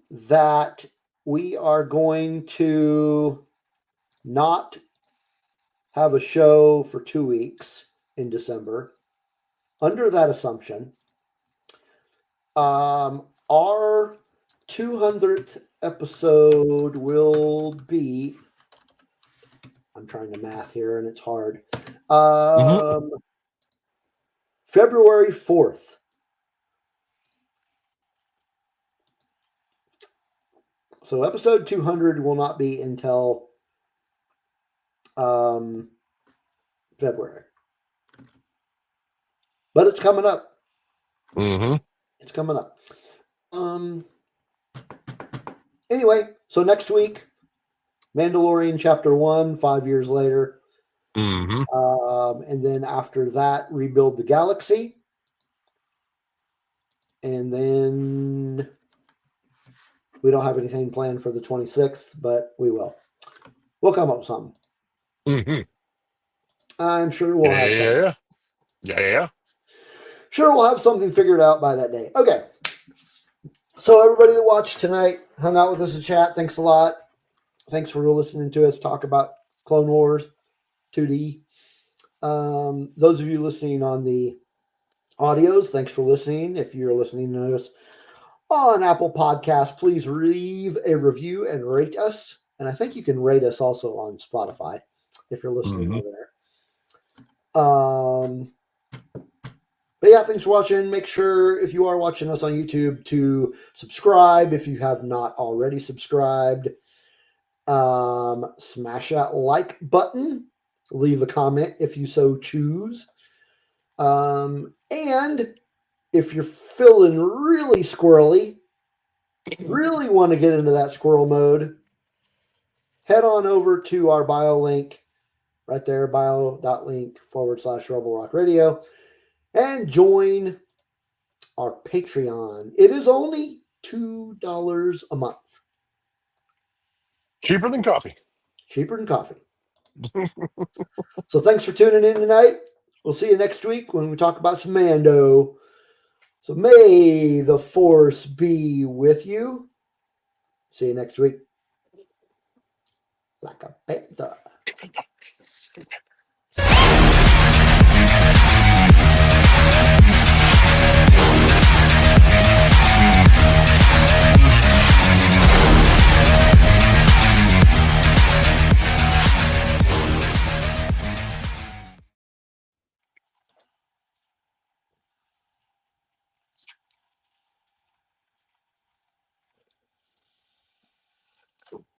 A: that we are going to not have a show for 2 weeks in December. Under that assumption, our 200th episode will be, I'm trying to math here and it's hard, February 4th. So episode 200 will not be until February. But it's coming up.
B: Mm-hmm.
A: It's coming up. Anyway, so next week, Mandalorian Chapter 1, 5 years later.
B: Mm-hmm.
A: And then after that, Rebuild the Galaxy. And then we don't have anything planned for the 26th, but we will. We'll come up with something.
B: Mm-hmm.
A: I'm sure we'll have something.
B: Yeah.
A: Sure, we'll have something figured out by that day. Okay. So everybody that watched tonight, hung out with us in chat, thanks a lot. Thanks for listening to us talk about Clone Wars 2D. Those of you listening on the audios, thanks for listening. If you're listening to us on Apple Podcasts, please leave a review and rate us. And I think you can rate us also on Spotify if you're listening over there. But yeah, thanks for watching. Make sure if you are watching us on YouTube to subscribe if you have not already subscribed. Smash that like button. Leave a comment if you so choose. And if you're feeling really squirrely, really want to get into that squirrel mode, head on over to our bio link right there, bio.link/Rebel Rock Radio, and join our Patreon. It is only $2 a month.
B: Cheaper than coffee.
A: Cheaper than coffee. So thanks for tuning in tonight. We'll see you next week when we talk about some Mando. So may the Force be with you. See you next week. like a panther.